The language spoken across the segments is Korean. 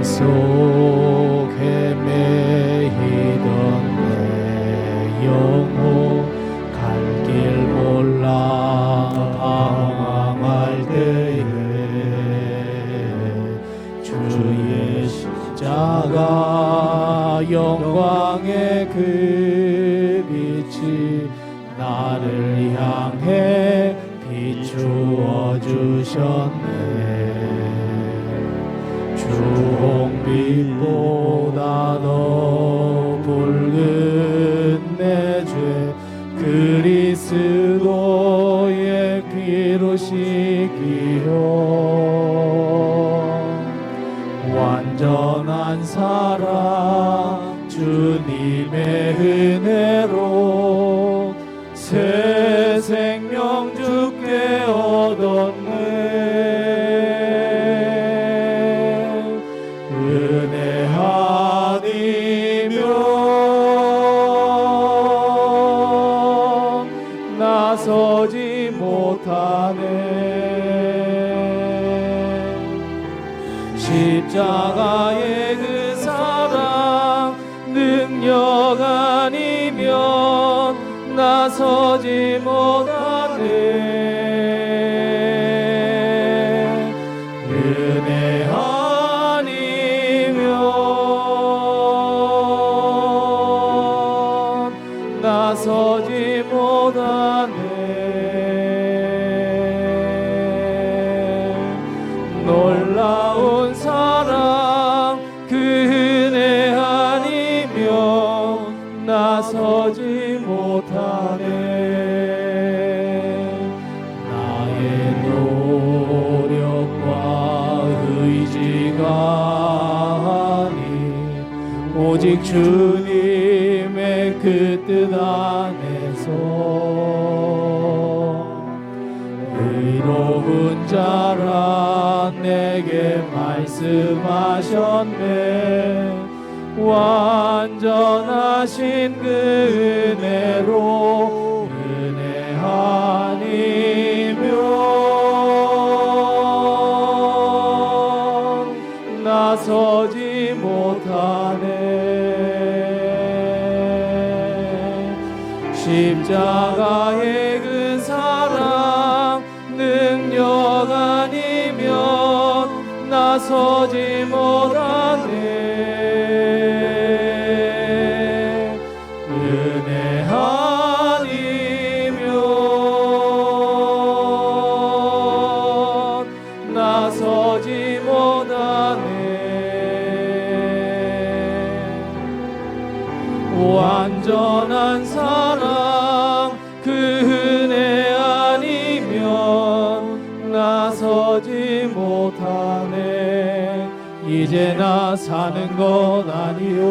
속에 매이던 내 영혼 갈 길 몰라 방황할 때에 주의 십자가 영광의 그 빛이 나를 향해 비추어 주셨네. 주홍빛보다 더 붉은 내 죄 그리스도의 피로 씻기요. 완전한 사랑 주님의 은혜로 새 생명 주께 얻었네. 은혜 아니면 나서지 못하네. 십자가의 그 사랑 능력 아니면 나서지 못하네. 은혜 아니면 나서지 못하네. 놀라운 사랑 그 은혜 아니면 나서지 못하네. 나의 노력과 의지가 아니 오직 주님의 그 뜻 안에서 의로운 자라 내게 말씀하셨네. 완전하신 그 은혜로 은혜 아니면 나서지 못하네. 십자가의 그 사랑 능력 아니면 나서지 못하네. 은혜 아니면 나서지 못하네. 완전한 사랑 그 은혜 아니면 나서지 못하네. 이제 나 사는 것 아니요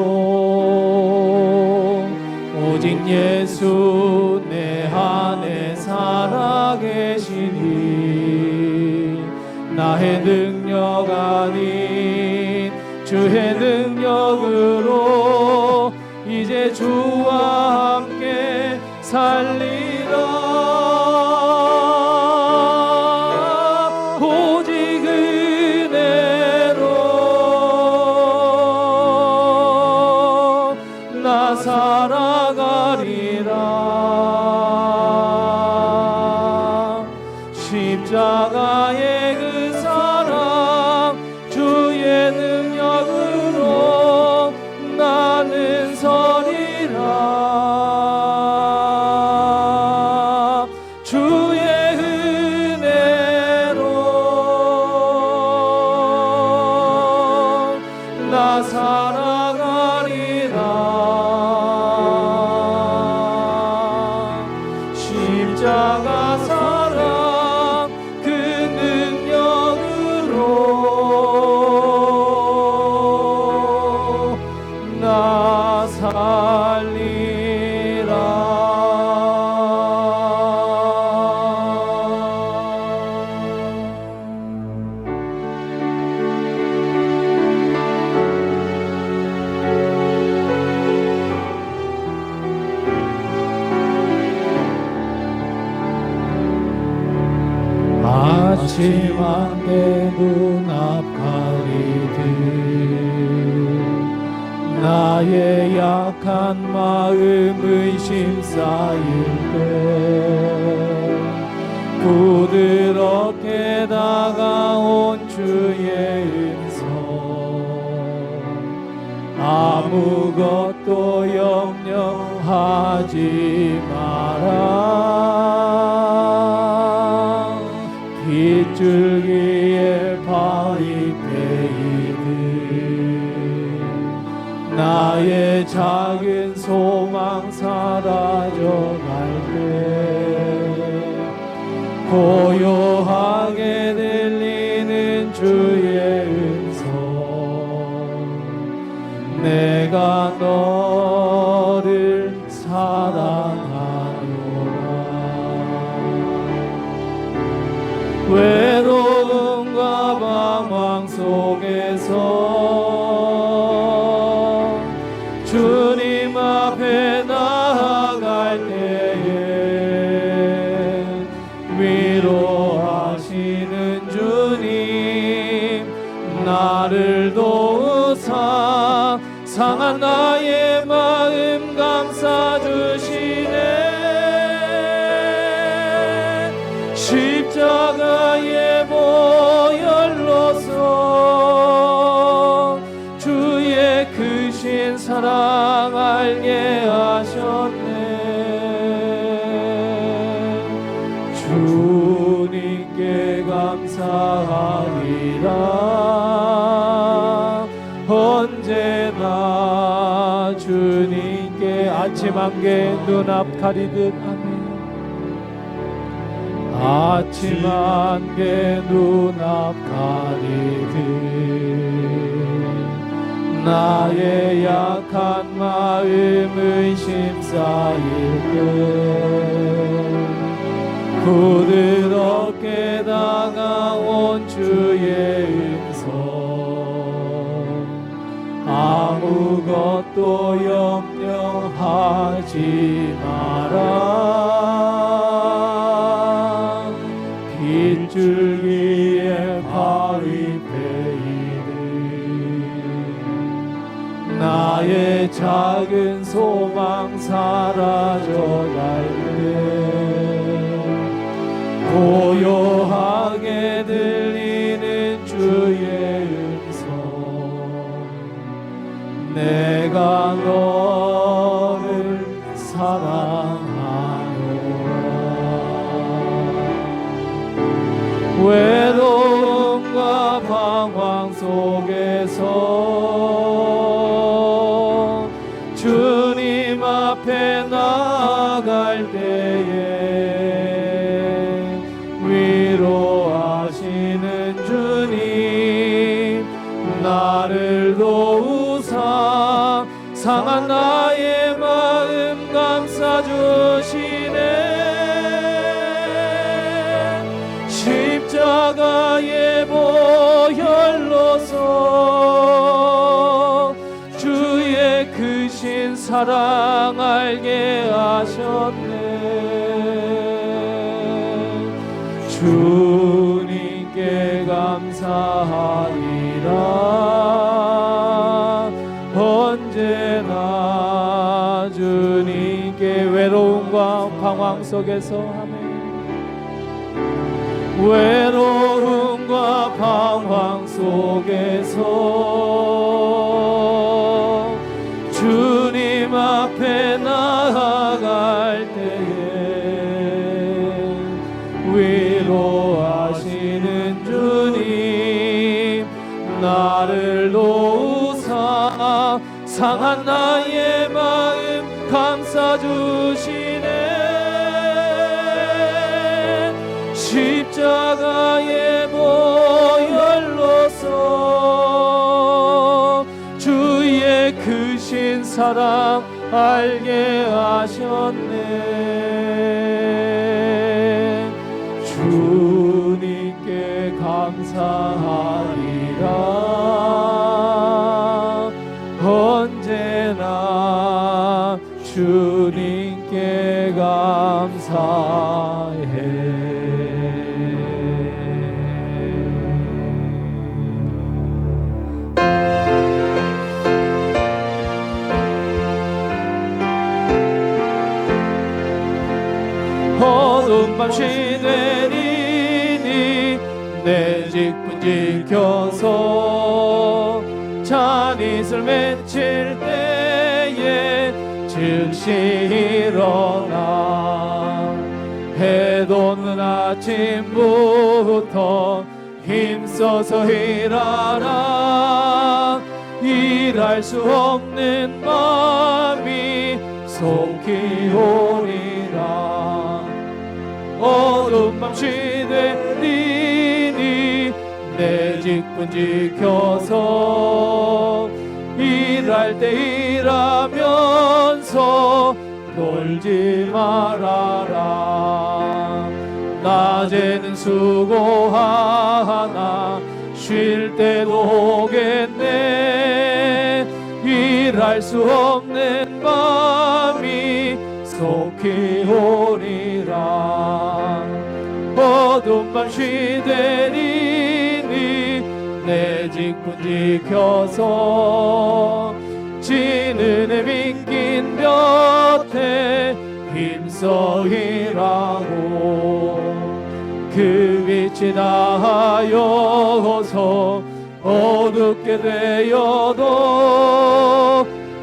오직 예수 내 안에 살아계시니 나의 능력 아닌 주의 능력으로 이제 주와 함께 살리라. 오직 은혜로 나 살아가리라. 십자가의 그 사랑 주의 능력으로 나는 서리라. 주의 은혜로 나 살아가리라. 십자가 사랑 그 능력으로 나 살리라. 아침 안개 눈앞 가리듯 나의 약한 마음의 심쌓일 때 부드럽게 다가온 주의 음성 아무것도 염려하지 마라 빗줄기에 발이 베이듯 나의 작은 소망 사라져갈 때 고요하게 들리는 주의 음성 내가 너를 사랑하노라 외로움과 방황 속에서 주님 앞에 나아갈 때에 위로하시는 주님 나를 도우사 상한 나의 마음 감싸주시네 십자가의 보혈로서 주의 크신 사랑 알게 하셨네 주님께 감사하리라 언제나 주님께 아침 안개 눈앞 가리듯 아멘 아침 안개 눈앞 가리듯 나의 약한 마음의 심쌓일 때 부드럽게 다가온 주의 음성 아무것도 염려하지 마라 빗줄기에 발이 베이듯 나의 작은 소망 사라져갈 때 고요하게 들리는 주의 음성 내가 너를 사랑하노라 외로움과 방황 속에서 주님 앞에 나아갈 때에 위로하시는 주님 나를 도우사 상한 나의 마음 감싸주시네 십자가의 보혈로서 주의 크신 사랑 알게 하셨네 주님께 감사하리라 언제나 주님께 외로움과 방황 속에서 아멘 외로움과 방황 속에서 주님 앞에 나아갈 때에 위로하시는 주님 나를 도우사 상한 나의 마음 감싸주시네 십자가의 보혈로서 주의 크신 사랑 알게 하셨네 주님께 감사하리라 언제나 주님께 감사해 어두운 밤 시되리니 내 직분 지켜서 잔이슬 맺힐 때에 즉시 일어나 해 돋는 아침부터 힘써서 일하라 일할 수 없는 밤이 속히 오리라 어두운 밤 시되리니 내 직분 지켜서 일할 때 일하면서 놀지 말아라 낮에는 수고하나 쉴 때도 오겠네 일할 수 없는 밤이 속히 오리라 어두운 밤 시되리니 내 직분 지켜서 지는 해 빈긴 볕에 힘써 일하고 그 빛이 닿아여서 어둡게 되어도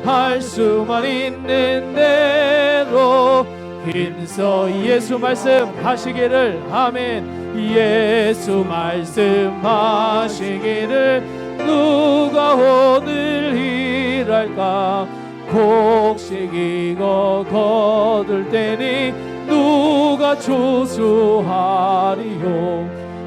할 수만 있는 대로 힘써 예수 말씀하시기를 아멘 예수 말씀하시기를 누가 오늘 일할까 곡식 이거 거둘 때니 누가 추수하리요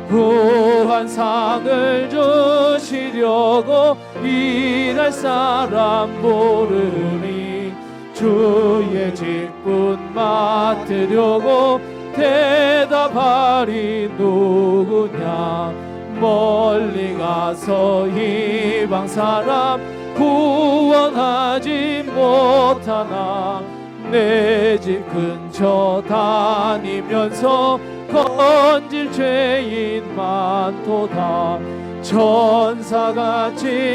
구한 상을 주시려고 일할 사람 모르니 주의 직분 맡으려고 대답하리 누구냐 멀리 가서 이방 사람 구원하지 못하나 내 집 근처 다니면서 건질 죄인 많도다 천사같이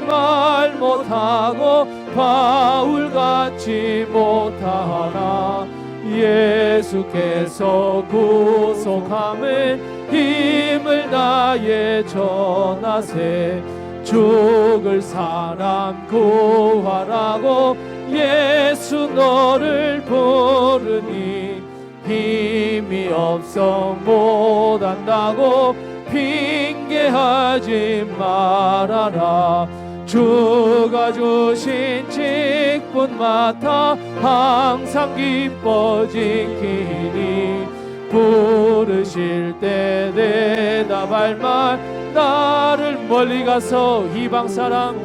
말 못하고 바울같이 못하나 예수께서 구속함을 힘을 다해 전하세 죽을 사람 구하라고 예수 너를 부르니 힘이 없어 못한다고 핑계하지 말아라 주가 주신 직분 맡아 항상 기뻐 지키니 부르실 때 대답할 말 나를 멀리 가서 이방 사람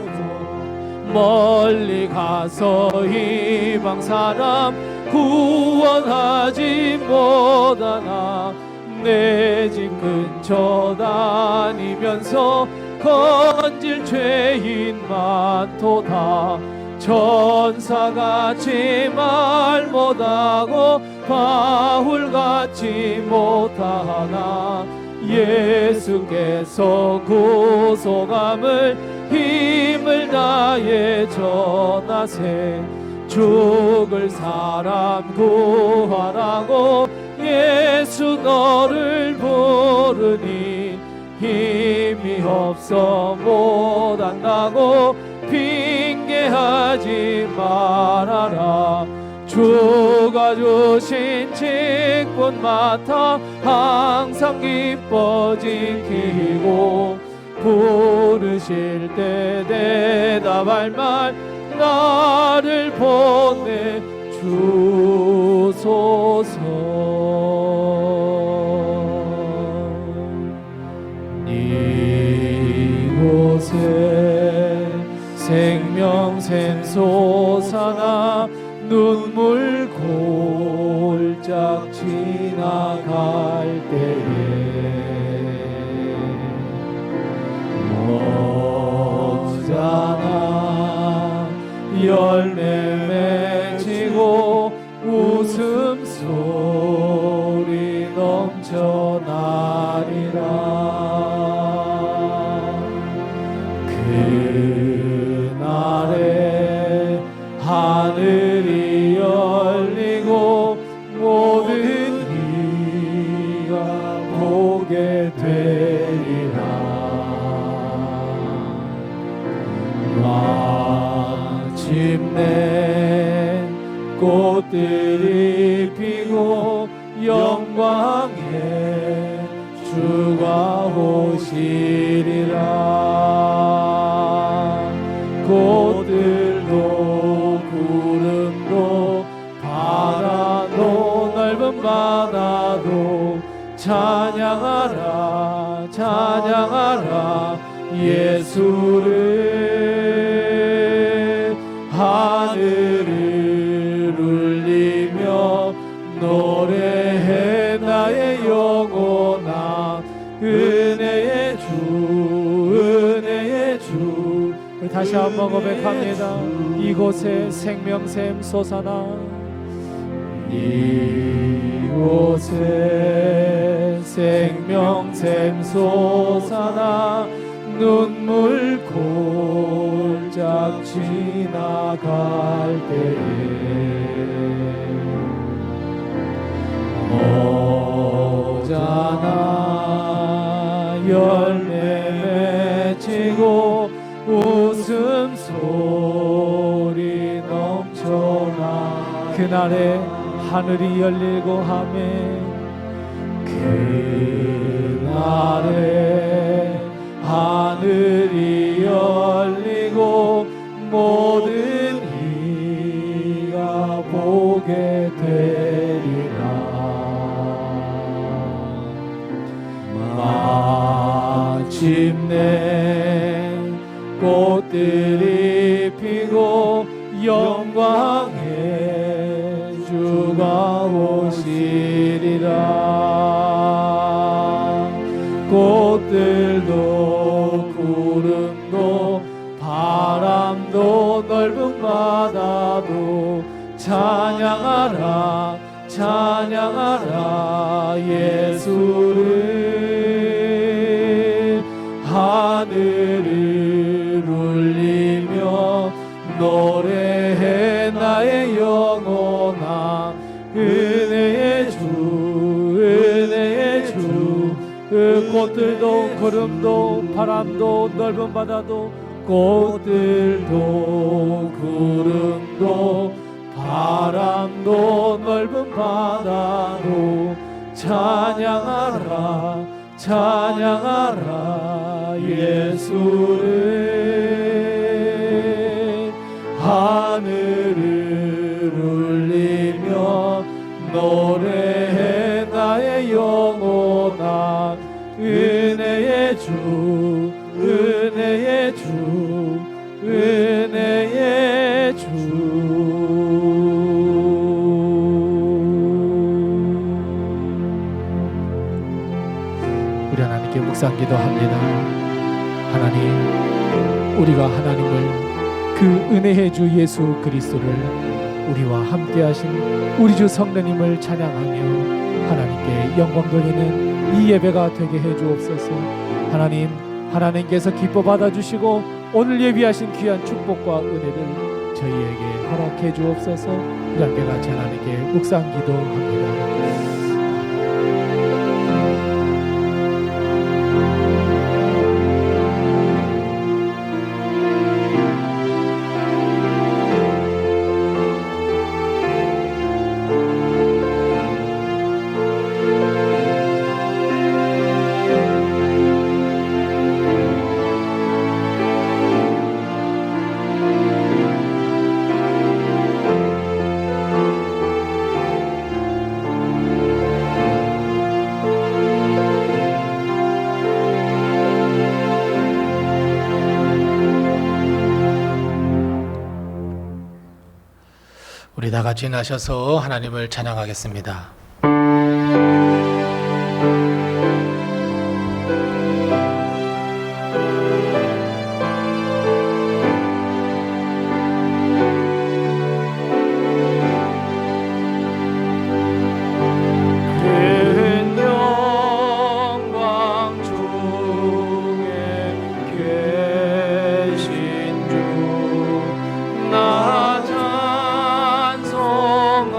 멀리 가서 이방 사람 구원하지 못하나 내 집 근처 다니면서 건질 죄인 많도다 천사같이 말 못하고 바울같이 못하나 예수께서 구속함을 힘을 다해 전하세 죽을 사람 구하라고 예수 너를 부르니 힘이 없어 못한다고 핑계하지 말아라 주가 주신 직분 맡아 항상 기뻐 지키고 부르실 때 대답할 말 나를 보내 주소서 이곳에 생명샘 솟아나 눈물 골짝 지나갈 때에 모자나 열매 맺히고 웃음소리 넘쳐나리라 그날에 하늘이 열리고 모든 꽃들이 피고 영광에 주가 오시리라. 꽃들도 구름도 바다도 넓은 바다도 찬양하라 찬양하라 예수를. 하늘을 울리며 노래해 나의 영혼아 은혜의 주 은혜의 주. 우리 다시 한번 고백합니다. 이곳에 생명샘 솟아나 이곳에 생명샘 솟아나 눈물 골짝 지나갈 때에 모자나 열매 맺히고 웃음소리 넘쳐나 그날에 하늘이 열리고 하매 그날에 하늘이 열리고 모든 이가 보게 되리라. 마침내 꽃들이 피고 영광의 주가 오시리라. 꽃들도 구름도 바람도 넓은 바다도 찬양하라 찬양하라 예수를. 하늘을 울리며 노래해 나의 영혼아 은혜의 주 은혜의 주. 그 꽃들도 구름도 바람도 넓은 바다도 꽃들도 구름도 바람도 넓은 바다도 찬양하라 찬양하라 예수를. 하늘을 울리며 노래해 나의 영혼아 은혜의 주 은혜의 주 은혜의 주. 우리 하나님께 묵상 기도합니다. 하나님, 우리가 하나님을 그 은혜의 주 예수 그리스도를 우리와 함께 하신 우리 주 성령님을 찬양하며 하나님께 영광 돌리는 이 예배가 되게 해 주옵소서. 하나님, 하나님께서 기뻐 받아주시고 오늘 예비하신 귀한 축복과 은혜를 저희에게 허락해 주옵소서. 우리 함께 같이 하나님께 묵상 기도합니다. 우리 다 같이 나셔서 하나님을 찬양하겠습니다. 찬송합니다.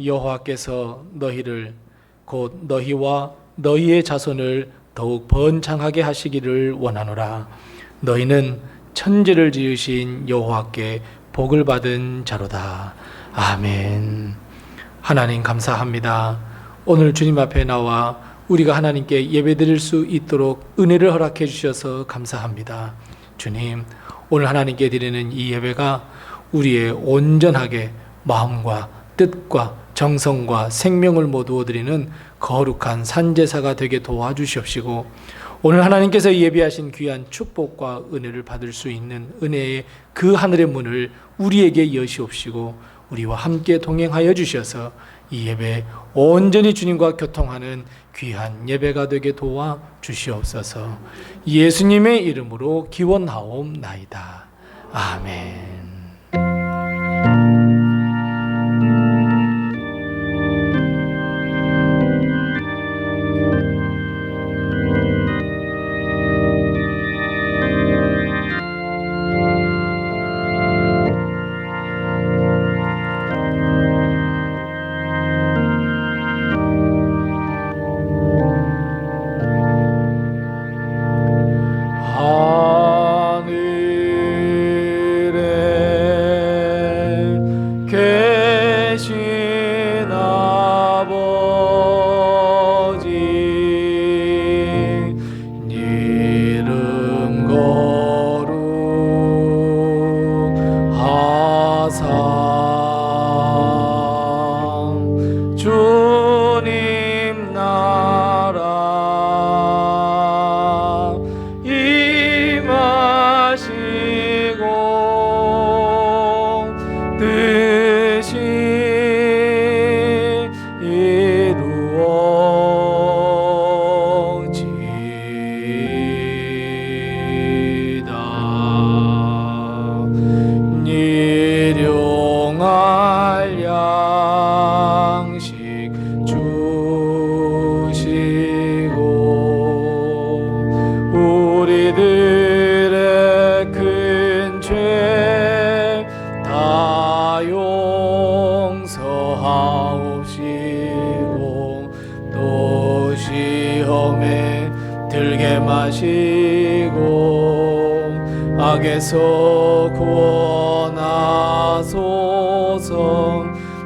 여호와께서 너희를 곧 너희와 너희의 자손을 더욱 번창하게 하시기를 원하노라. 너희는 천지를 지으신 여호와께 복을 받은 자로다. 아멘. 하나님 감사합니다. 오늘 주님 앞에 나와 우리가 하나님께 예배드릴 수 있도록 은혜를 허락해 주셔서 감사합니다. 주님, 오늘 하나님께 드리는 이 예배가 우리의 온전하게 마음과 뜻과 정성과 생명을 모두 드리는 거룩한 산제사가 되게 도와주시옵시고, 오늘 하나님께서 예비하신 귀한 축복과 은혜를 받을 수 있는 은혜의 그 하늘의 문을 우리에게 여시옵시고 우리와 함께 동행하여 주셔서 이 예배 온전히 주님과 교통하는 귀한 예배가 되게 도와 주시옵소서. 예수님의 이름으로 기원하옵나이다. 아멘. 악에서 구원하소서.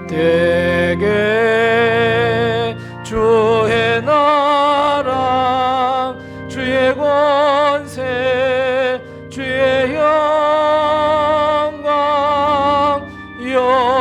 되게 주의 나라 주의 권세 주의 영광 영원히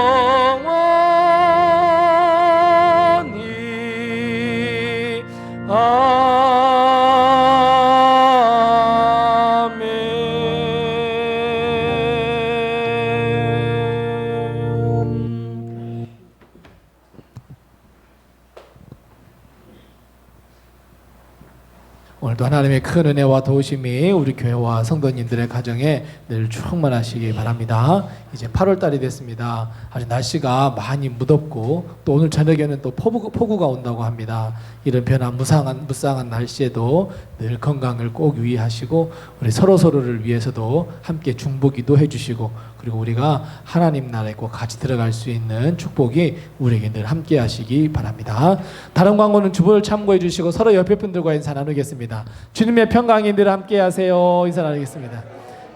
오늘도 하나님의 큰 은혜와 도우심이 우리 교회와 성도님들의 가정에 늘 충만하시기 바랍니다. 이제 8월 달이 됐습니다. 아주 날씨가 많이 무덥고 또 오늘 저녁에는 또 폭우가 온다고 합니다. 이런 변화 무쌍한 날씨에도 늘 건강을 꼭 유의하시고 우리 서로를 위해서도 함께 중보기도 해주시고, 그리고 우리가 하나님 나라에 꼭 같이 들어갈 수 있는 축복이 우리에게 늘 함께 하시기 바랍니다. 다른 광고는 주보를 참고해 주시고 서로 옆에 분들과 인사 나누겠습니다. 주님의 평강이 늘 함께 하세요. 인사 나누겠습니다.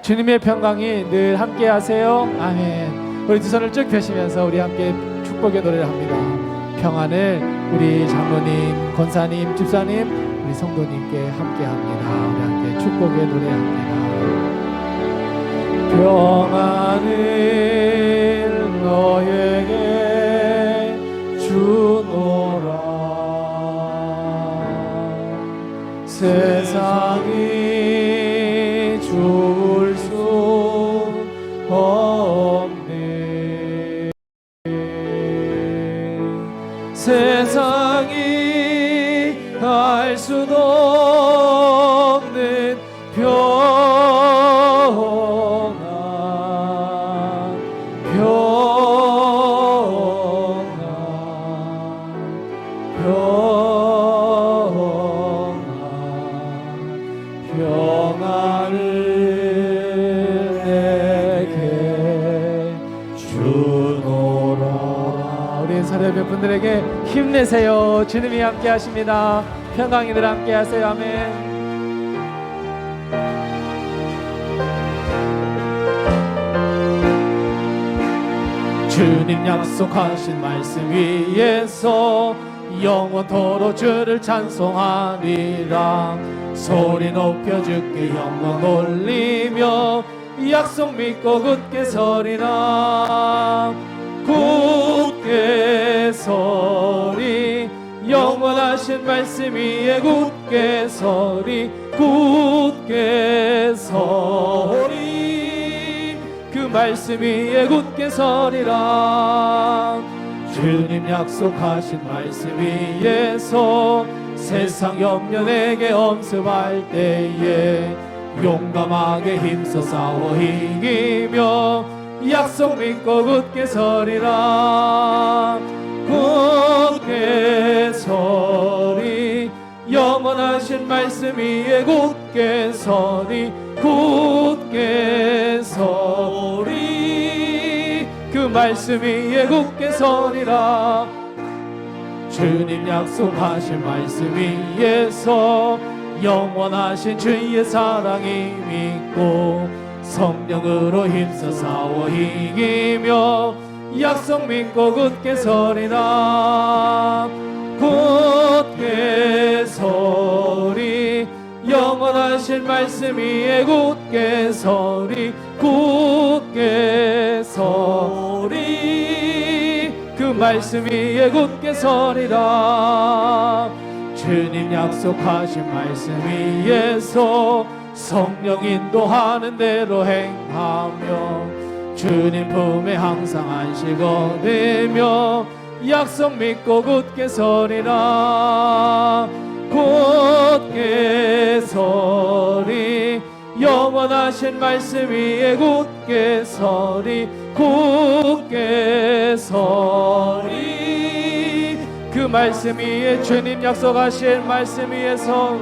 주님의 평강이 늘 함께 하세요. 아멘. 우리 두 손을 쭉 펴시면서 우리 함께 축복의 노래를 합니다. 평안을 우리 장로님, 권사님, 집사님, 우리 성도님께 함께 합니다. 우리 함께 축복의 노래합니다. 평안을 너에게 주노라. 세상이 죽을 수 없네. 세상이 알 수도 없는 평안 모든 예배분들에게 힘내세요. 주님이 함께 하십니다. 평강이들 함께 하세요. 아멘. 주님 약속하신 말씀 위에서 영원토록 주를 찬송하리라. 소리 높여 주께 영광 올리며 약속 믿고 굳게 서리라. 굳게 서리 영원하신 말씀 위에 굳게 서리 굳게 서리 그 말씀 위에 굳게 서리라. 주님 약속하신 말씀 위에서 세상 염려 내게 엄습할 때에 용감하게 힘써 싸워 이기며 약속 믿고 굳게 서리라. 굳게 서리 영원하신 말씀 위에 굳게 서리 굳게 서리 그 말씀 위에 굳게 서리라. 주님 약속하신 말씀 위에서 영원하신 주의 사랑이 믿고 성령으로 힘써 싸워 이기며 약속 믿고 굳게 서리라. 굳게 서리 영원하신 말씀 위에 굳게 서리 굳게 서리 그 말씀 위에 굳게 서리라. 주님 약속하신 말씀 위에서 성령 인도하는 대로 행하며 주님 품에 항상 안식 얻으며 약속 믿고 굳게 서리라. 굳게 서리 영원하신 말씀 위에 굳게 서리 굳게 서리 그 말씀 위에 주님 약속하신 말씀 위에서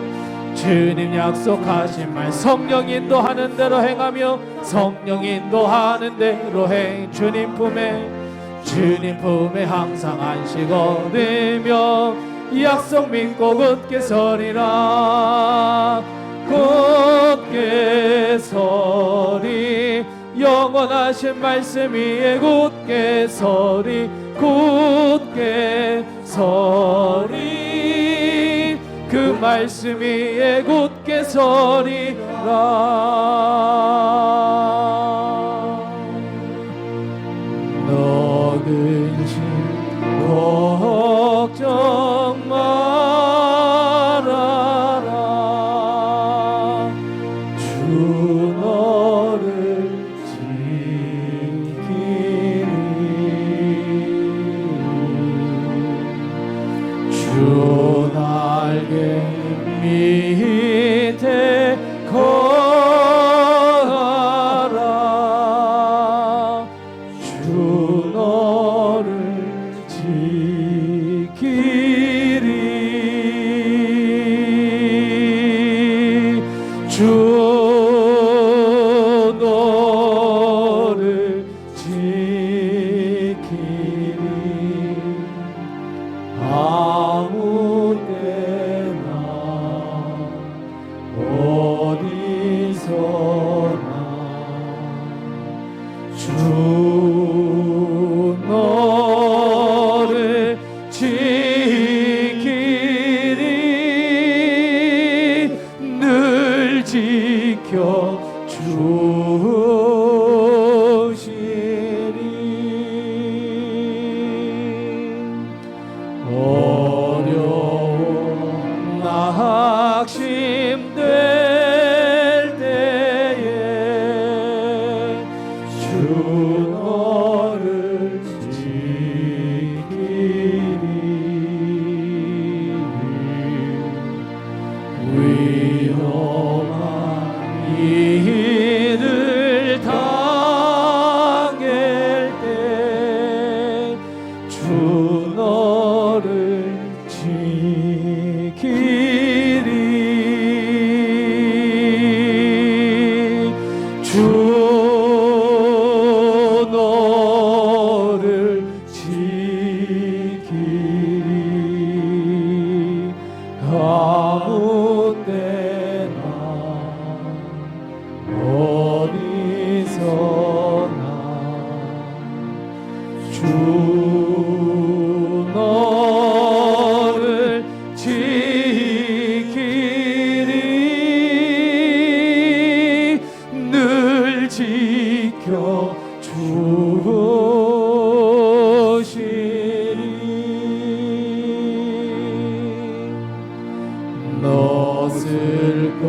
주님 약속하신 말 성령 인도하는 대로 행하며 성령 인도하는 대로 행 주님 품에 항상 안식 얻으며 약속 믿고 굳게 서리라. 굳게 서리 영원하신 말씀 위에 굳게 서리 굳게 서리 그 말씀 위에 굳게 서리라. 너 근심 걱정 말아라. 주 너를 지키리. 주 날개 밑에 거하라. 주 너를 지키리. 주 너를 지키리. 아무 때나 어디서나 주 주 너를 지키리 늘 지켜 주시리 너을 것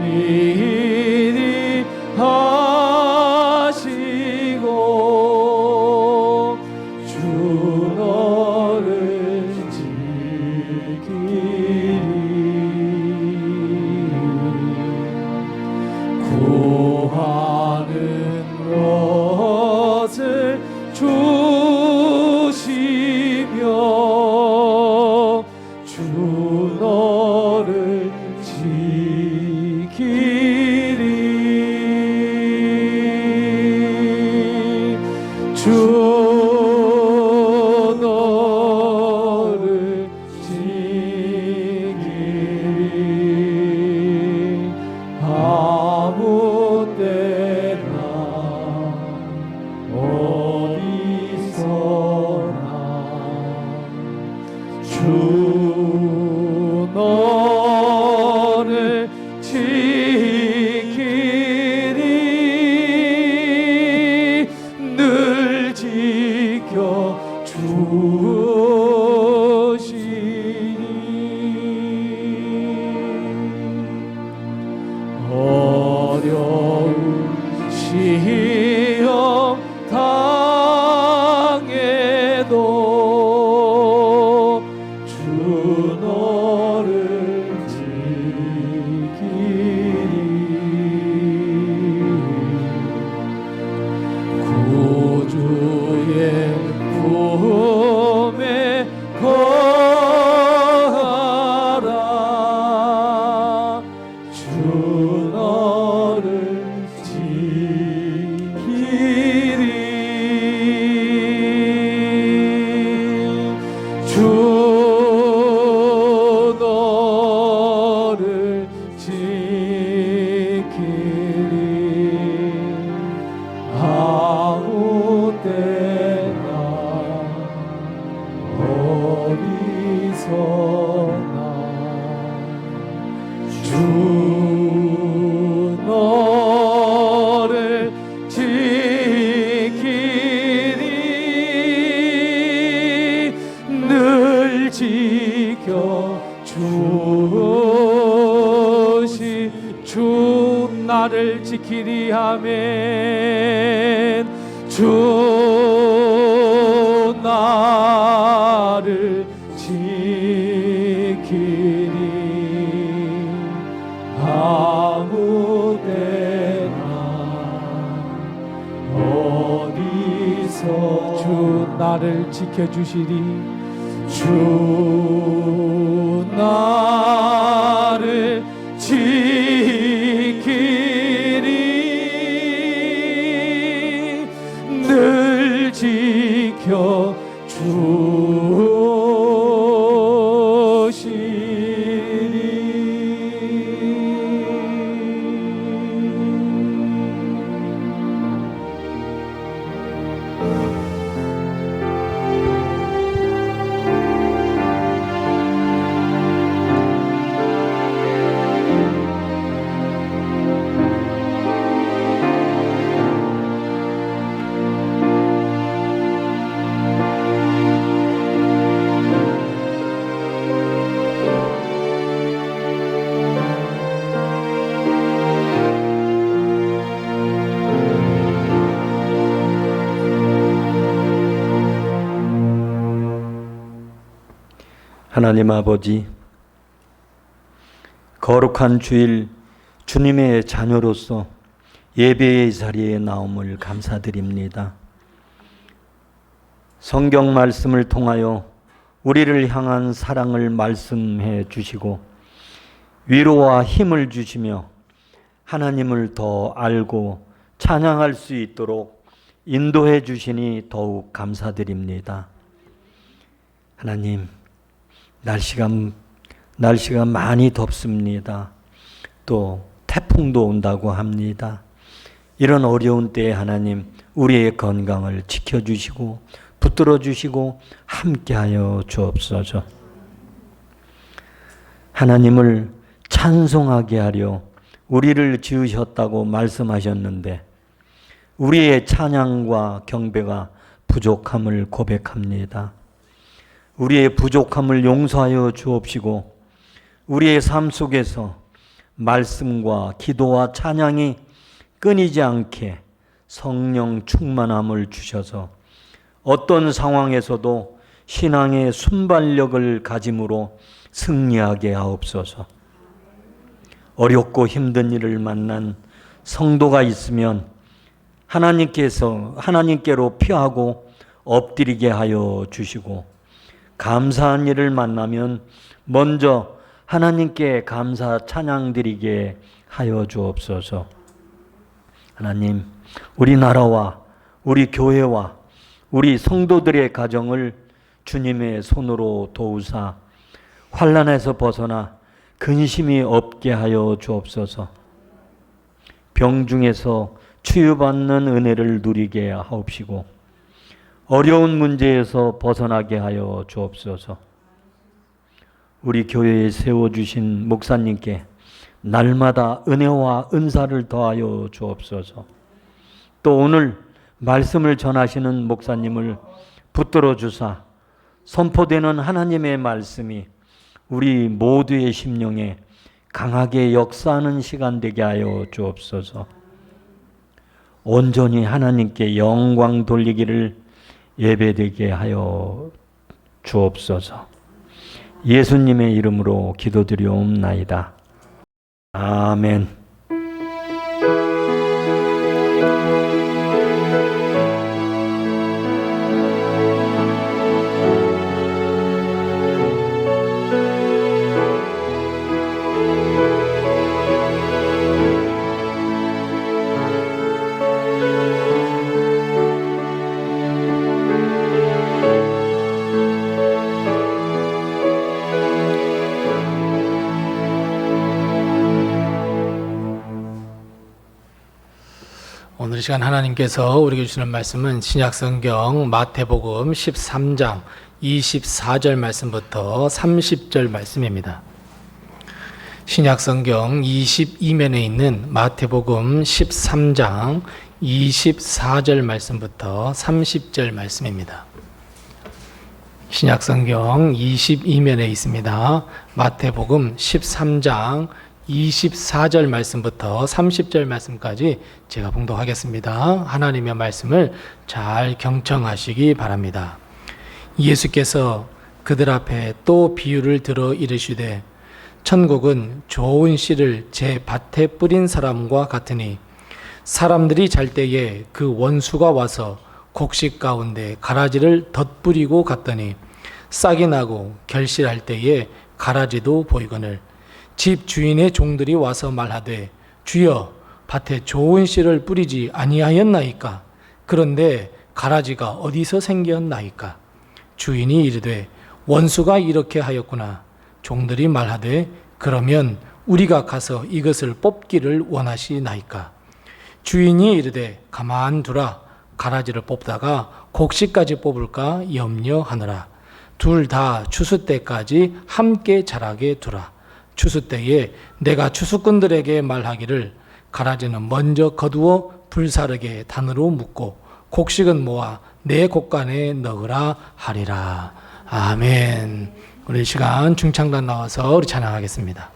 미리 하시고 주 너를 지키리 구하는 것을 주시며 주 너를 지키리 주 너를 지키리 아무 때나 어디서나 주 너를 지키리 늘 지켜 주시니 어려운 시험 당해도 주 너를 지키리 구주의 품에 거하라 주 너를 지키리 주 너를 지키리 아무 때나 어디서나 주 너를 지키리 늘 지켜 주시 주 나를 지키리 하멘 주 나를 지키리 아무 때나 어디서 주 나를 지켜주시리 주 나를 지키리 늘 지켜 하나님 아버지, 거룩한 주일 주님의 자녀로서 예배의 자리에 나옴을 감사드립니다. 성경 말씀을 통하여 우리를 향한 사랑을 말씀해 주시고 위로와 힘을 주시며 하나님을 더 알고 찬양할 수 있도록 인도해 주시니 더욱 감사드립니다. 하나님, 날씨가 많이 덥습니다. 또 태풍도 온다고 합니다. 이런 어려운 때에 하나님 우리의 건강을 지켜주시고 붙들어 주시고 함께하여 주옵소서. 하나님을 찬송하게 하려 우리를 지으셨다고 말씀하셨는데 우리의 찬양과 경배가 부족함을 고백합니다. 우리의 부족함을 용서하여 주옵시고 우리의 삶 속에서 말씀과 기도와 찬양이 끊이지 않게 성령 충만함을 주셔서 어떤 상황에서도 신앙의 순발력을 가짐으로 승리하게 하옵소서. 어렵고 힘든 일을 만난 성도가 있으면 하나님께로 피하고 엎드리게 하여 주시고 감사한 일을 만나면 먼저 하나님께 감사 찬양 드리게 하여 주옵소서. 하나님, 우리나라와 우리 교회와 우리 성도들의 가정을 주님의 손으로 도우사 환난에서 벗어나 근심이 없게 하여 주옵소서. 병중에서 치유받는 은혜를 누리게 하옵시고 어려운 문제에서 벗어나게 하여 주옵소서. 우리 교회에 세워주신 목사님께 날마다 은혜와 은사를 더하여 주옵소서. 또 오늘 말씀을 전하시는 목사님을 붙들어 주사 선포되는 하나님의 말씀이 우리 모두의 심령에 강하게 역사하는 시간 되게 하여 주옵소서. 온전히 하나님께 영광 돌리기를 예배되게 하여 주옵소서. 예수님의 이름으로 기도드리옵나이다. 아멘. 오늘 이 시간 하나님께서 우리에게 주시는 말씀은 신약성경 마태복음 13장 24절 말씀부터 30절 말씀입니다. 신약성경 22면에 있는 마태복음 13장 24절 말씀부터 30절 말씀입니다. 신약성경 22면에 있습니다. 마태복음 13장 24절 말씀부터 30절 말씀까지 제가 봉독하겠습니다. 하나님의 말씀을 잘 경청하시기 바랍니다. 예수께서 그들 앞에 또 비유를 들어 이르시되 천국은 좋은 씨를 제 밭에 뿌린 사람과 같으니 사람들이 잘 때에 그 원수가 와서 곡식 가운데 가라지를 덧뿌리고 갔더니 싹이 나고 결실할 때에 가라지도 보이거늘 집 주인의 종들이 와서 말하되 주여 밭에 좋은 씨를 뿌리지 아니하였나이까? 그런데 가라지가 어디서 생겼나이까? 주인이 이르되 원수가 이렇게 하였구나. 종들이 말하되 그러면 우리가 가서 이것을 뽑기를 원하시나이까? 주인이 이르되 가만두라. 가라지를 뽑다가 곡식까지 뽑을까 염려하느라. 둘 다 추수 때까지 함께 자라게 두라. 추수 때에 내가 추수꾼들에게 말하기를 가라지는 먼저 거두어 불사르게 단으로 묶고 곡식은 모아 내 곡간에 넣으라 하리라. 아멘. 우리 이 시간 중창단 나와서 우리 찬양하겠습니다.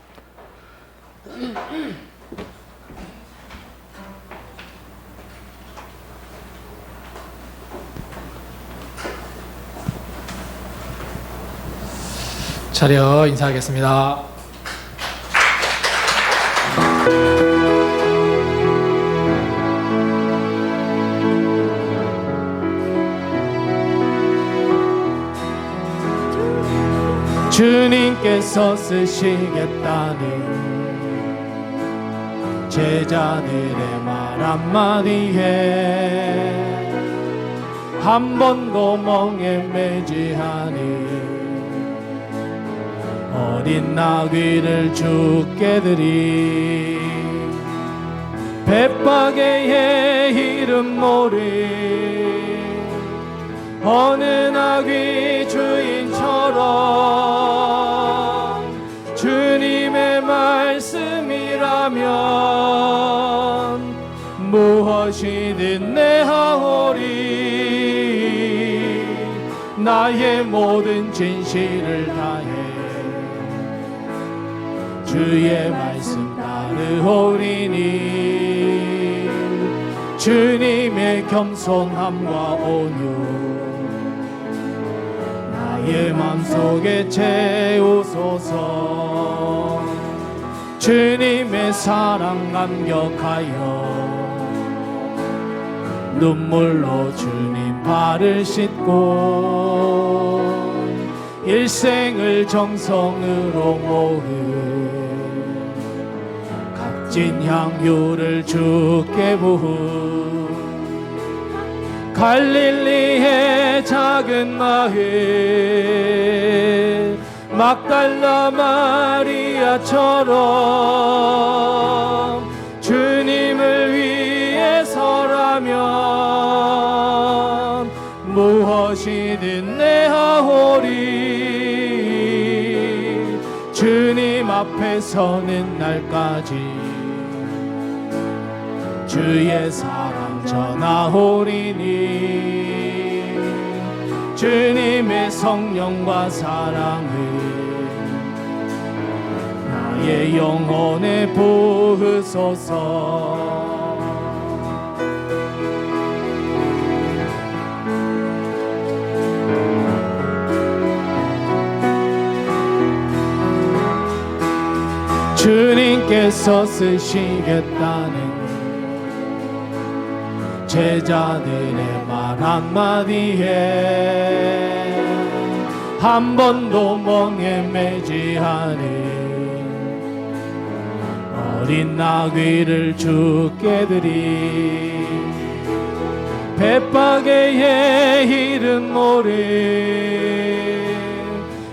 차려 인사하겠습니다. 주님께서 쓰시겠다는 제자들의 말 한마디에 한 번도 멍에 매지 않은 어린 나귀를 주께 드리 벳바게의 이름 모를 어느 나귀 주인처럼 주님의 말씀이라면 무엇이든 내하오리. 나의 모든 진실을 다해 주의 말씀 따르오리니 주님의 겸손함과 온유 나의 맘속에 채우소서. 주님의 사랑 감격하여 눈물로 주님 발을 씻고 일생을 정성으로 모은 값진 향유를 주께 부은 갈릴리의 작은 마을 막달라 마리아처럼 주님을 위해서라면 무엇이든 내하오리. 주님 앞에 서는 날까지 주의 사랑 전하오리니 주님의 성령과 사랑을 나의 영혼에 부으소서. 주님께서 쓰시겠다는 제자들의 말 한마디에 한 번도 멍에 매지 않은 어린 나귀를 주께 드리 벳바게의 이름 모를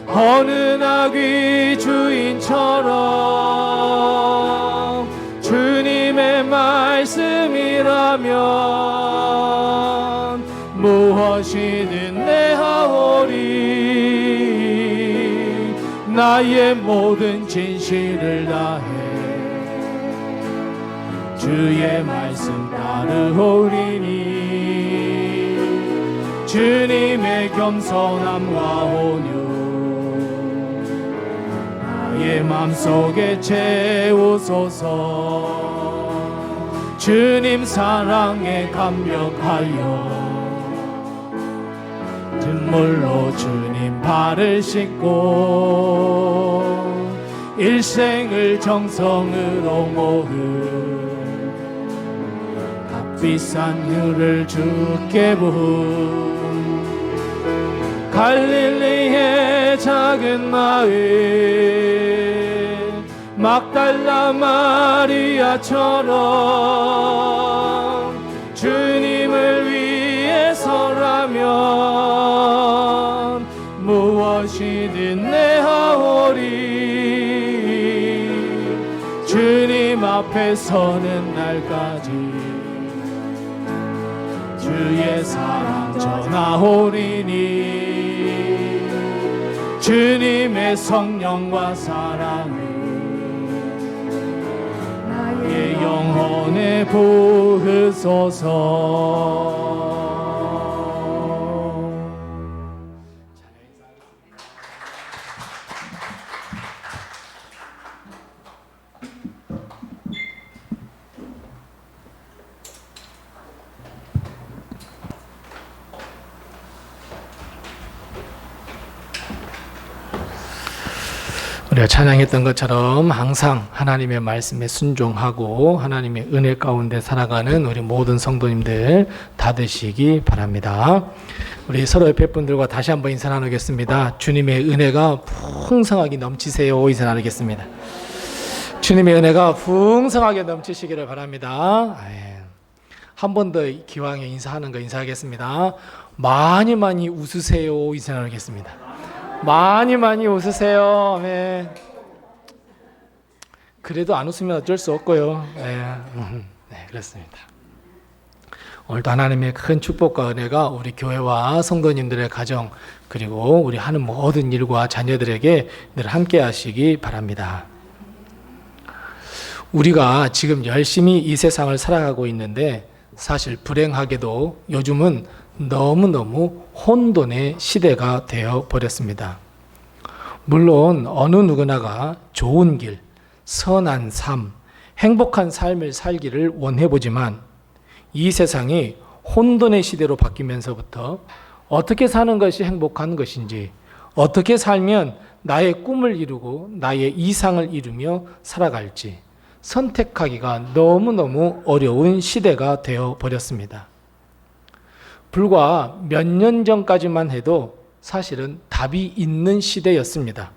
어느 나귀 주인처럼 주님의 말씀이라면 무엇이든 내하오리. 나의 모든 진실을 다해 주의 말씀 따르오리니 주님의 겸손함과 온유 나의 맘속에 채우소서. 주님 사랑에 감격하여 눈물로 주님 발을 씻고 일생을 정성으로 모은 값비싼 유를 주께 부은 갈릴리의 작은 마을 막달라 마리아처럼 주님을 위해서라면 무엇이든 내하오리. 주님 앞에 서는 날까지 주의 사랑 전하오리니 주님의 성령과 사랑을 나의 영혼에 부으소서. 우리가 찬양했던 것처럼 항상 하나님의 말씀에 순종하고 하나님의 은혜 가운데 살아가는 우리 모든 성도님들 다 되시기 바랍니다. 우리 서로 옆에 분들과 다시 한번 인사 나누겠습니다. 주님의 은혜가 풍성하게 넘치세요. 인사 나누겠습니다. 주님의 은혜가 풍성하게 넘치시기를 바랍니다. 한 번 더 기왕에 인사하는 거 인사하겠습니다. 많이 많이 웃으세요. 인사 나누겠습니다. 많이 많이 웃으세요. 네. 그래도 안 웃으면 어쩔 수 없고요. 네. 네, 그렇습니다. 오늘도 하나님의 큰 축복과 은혜가 우리 교회와 성도님들의 가정 그리고 우리 하는 모든 일과 자녀들에게 늘 함께 하시기 바랍니다. 우리가 지금 열심히 이 세상을 살아가고 있는데 사실 불행하게도 요즘은 너무너무 혼돈의 시대가 되어 버렸습니다. 물론 어느 누구나가 좋은 길, 선한 삶, 행복한 삶을 살기를 원해보지만 이 세상이 혼돈의 시대로 바뀌면서부터 어떻게 사는 것이 행복한 것인지, 어떻게 살면 나의 꿈을 이루고 나의 이상을 이루며 살아갈지 선택하기가 너무너무 어려운 시대가 되어 버렸습니다. 불과 몇 년 전까지만 해도 사실은 답이 있는 시대였습니다.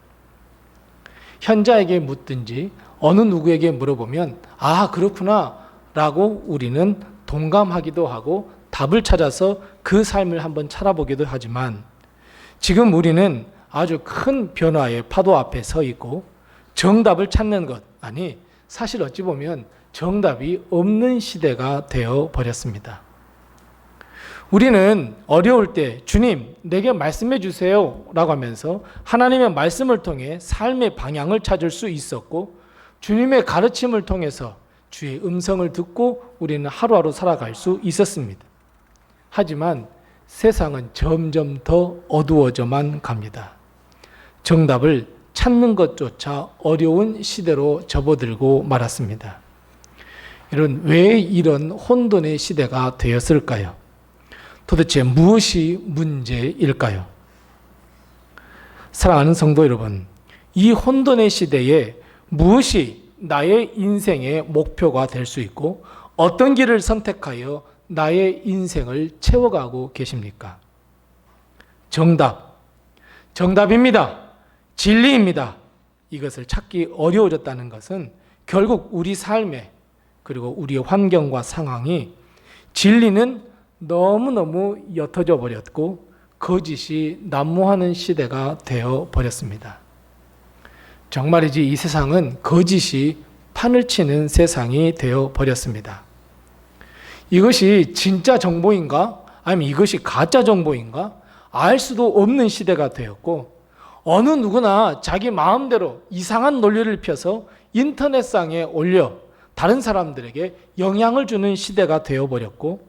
현자에게 묻든지 어느 누구에게 물어보면 아 그렇구나 라고 우리는 동감하기도 하고 답을 찾아서 그 삶을 한번 찾아보기도 하지만 지금 우리는 아주 큰 변화의 파도 앞에 서 있고 정답을 찾는 것, 아니 사실 어찌 보면 정답이 없는 시대가 되어 버렸습니다. 우리는 어려울 때 주님 내게 말씀해 주세요 라고 하면서 하나님의 말씀을 통해 삶의 방향을 찾을 수 있었고 주님의 가르침을 통해서 주의 음성을 듣고 우리는 하루하루 살아갈 수 있었습니다. 하지만 세상은 점점 더 어두워져만 갑니다. 정답을 찾는 것조차 어려운 시대로 접어들고 말았습니다. 왜 이런 혼돈의 시대가 되었을까요? 도대체 무엇이 문제일까요? 사랑하는 성도 여러분, 이 혼돈의 시대에 무엇이 나의 인생의 목표가 될 수 있고 어떤 길을 선택하여 나의 인생을 채워가고 계십니까? 정답입니다. 진리입니다. 이것을 찾기 어려워졌다는 것은 결국 우리 삶에 그리고 우리의 환경과 상황이 진리는 너무너무 옅어져 버렸고 거짓이 난무하는 시대가 되어 버렸습니다. 정말이지 이 세상은 거짓이 판을 치는 세상이 되어 버렸습니다. 이것이 진짜 정보인가? 아니면 이것이 가짜 정보인가? 알 수도 없는 시대가 되었고 어느 누구나 자기 마음대로 이상한 논리를 펴서 인터넷상에 올려 다른 사람들에게 영향을 주는 시대가 되어버렸고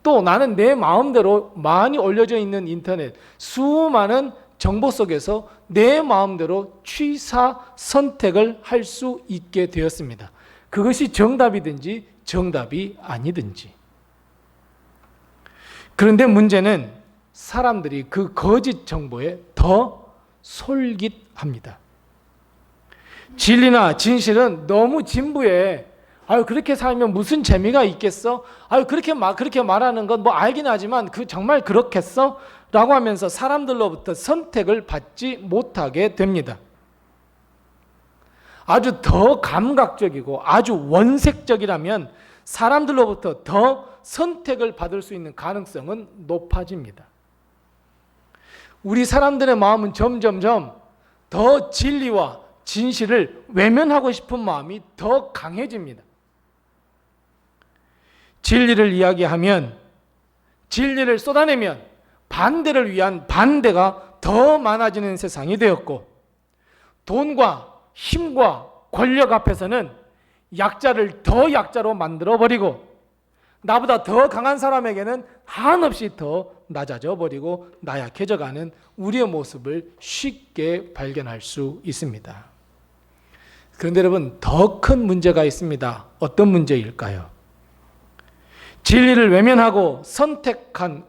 또 나는 내 마음대로 많이 올려져 있는 인터넷 수많은 정보 속에서 내 마음대로 취사 선택을 할 수 있게 되었습니다. 그것이 정답이든지 정답이 아니든지. 그런데 문제는 사람들이 그 거짓 정보에 더 솔깃합니다. 진리나 진실은 너무 진부해. 그렇게 살면 무슨 재미가 있겠어? 그렇게 말하는 건 뭐 알긴 하지만 정말 그렇겠어? 라고 하면서 사람들로부터 선택을 받지 못하게 됩니다. 아주 더 감각적이고 아주 원색적이라면 사람들로부터 더 선택을 받을 수 있는 가능성은 높아집니다. 우리 사람들의 마음은 점점점 더 진리와 진실을 외면하고 싶은 마음이 더 강해집니다. 진리를 이야기하면, 진리를 쏟아내면 반대를 위한 반대가 더 많아지는 세상이 되었고, 돈과 힘과 권력 앞에서는 약자를 더 약자로 만들어버리고, 나보다 더 강한 사람에게는 한없이 더 낮아져 버리고 나약해져가는 우리의 모습을 쉽게 발견할 수 있습니다. 그런데 여러분, 더 큰 문제가 있습니다. 어떤 문제일까요? 진리를 외면하고 선택한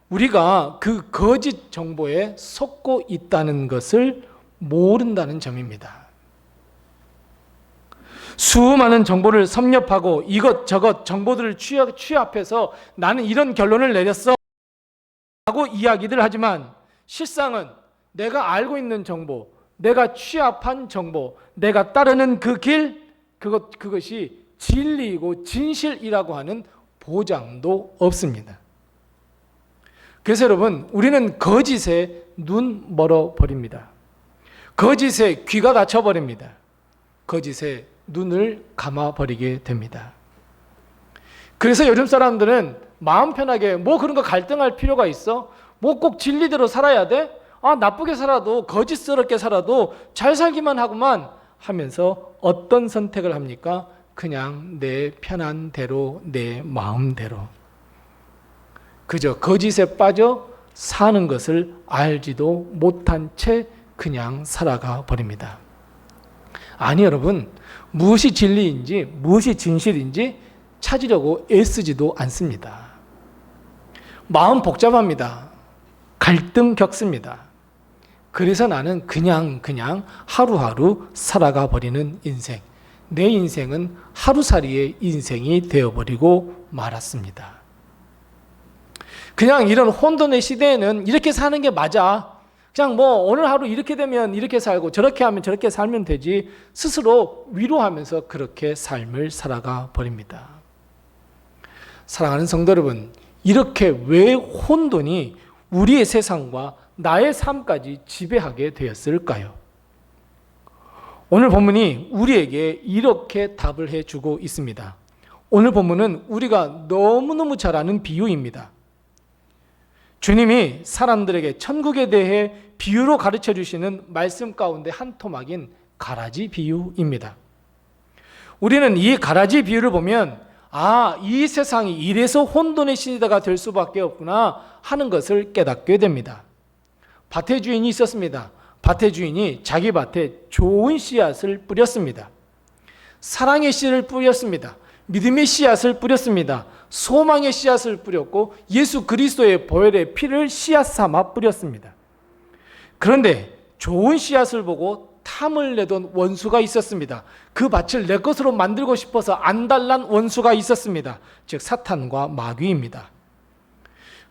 우리가 그 거짓 정보에 속고 있다는 것을 모른다는 점입니다. 수많은 정보를 섭렵하고 이것저것 정보들을 취합해서 나는 이런 결론을 내렸어 라고 이야기들 하지만 실상은 내가 알고 있는 정보, 내가 취합한 정보, 내가 따르는 그 길, 그것이 진리이고 진실이라고 하는 보장도 없습니다. 그래서 여러분, 우리는 거짓에 눈 멀어 버립니다. 거짓에 귀가 닫혀 버립니다. 거짓에 눈을 감아 버리게 됩니다. 그래서 요즘 사람들은 마음 편하게 뭐 그런 거 갈등할 필요가 있어? 뭐 꼭 진리대로 살아야 돼? 나쁘게 살아도 거짓스럽게 살아도 잘 살기만 하고만 하면서 어떤 선택을 합니까? 그냥 내 편한 대로 내 마음대로 그저 거짓에 빠져 사는 것을 알지도 못한 채 그냥 살아가 버립니다. 아니 여러분, 무엇이 진리인지 무엇이 진실인지 찾으려고 애쓰지도 않습니다. 마음 복잡합니다. 갈등 겪습니다. 그래서 나는 그냥 하루하루 살아가 버리는 인생, 내 인생은 하루살이의 인생이 되어버리고 말았습니다. 그냥 이런 혼돈의 시대에는 이렇게 사는 게 맞아. 그냥 뭐 오늘 하루 이렇게 되면 이렇게 살고 저렇게 하면 저렇게 살면 되지. 스스로 위로하면서 그렇게 삶을 살아가 버립니다. 사랑하는 성도 여러분, 이렇게 왜 혼돈이 우리의 세상과 나의 삶까지 지배하게 되었을까요? 오늘 본문이 우리에게 이렇게 답을 해주고 있습니다. 오늘 본문은 우리가 너무너무 잘 아는 비유입니다. 주님이 사람들에게 천국에 대해 비유로 가르쳐 주시는 말씀 가운데 한 토막인 가라지 비유입니다. 우리는 이 가라지 비유를 보면 이 세상이 이래서 혼돈의 시대가 될 수밖에 없구나 하는 것을 깨닫게 됩니다. 밭의 주인이 있었습니다. 밭의 주인이 자기 밭에 좋은 씨앗을 뿌렸습니다. 사랑의 씨를 뿌렸습니다. 믿음의 씨앗을 뿌렸습니다. 소망의 씨앗을 뿌렸고 예수 그리스도의 보혈의 피를 씨앗 삼아 뿌렸습니다. 그런데 좋은 씨앗을 보고 탐을 내던 원수가 있었습니다. 그 밭을 내 것으로 만들고 싶어서 안달난 원수가 있었습니다. 즉 사탄과 마귀입니다.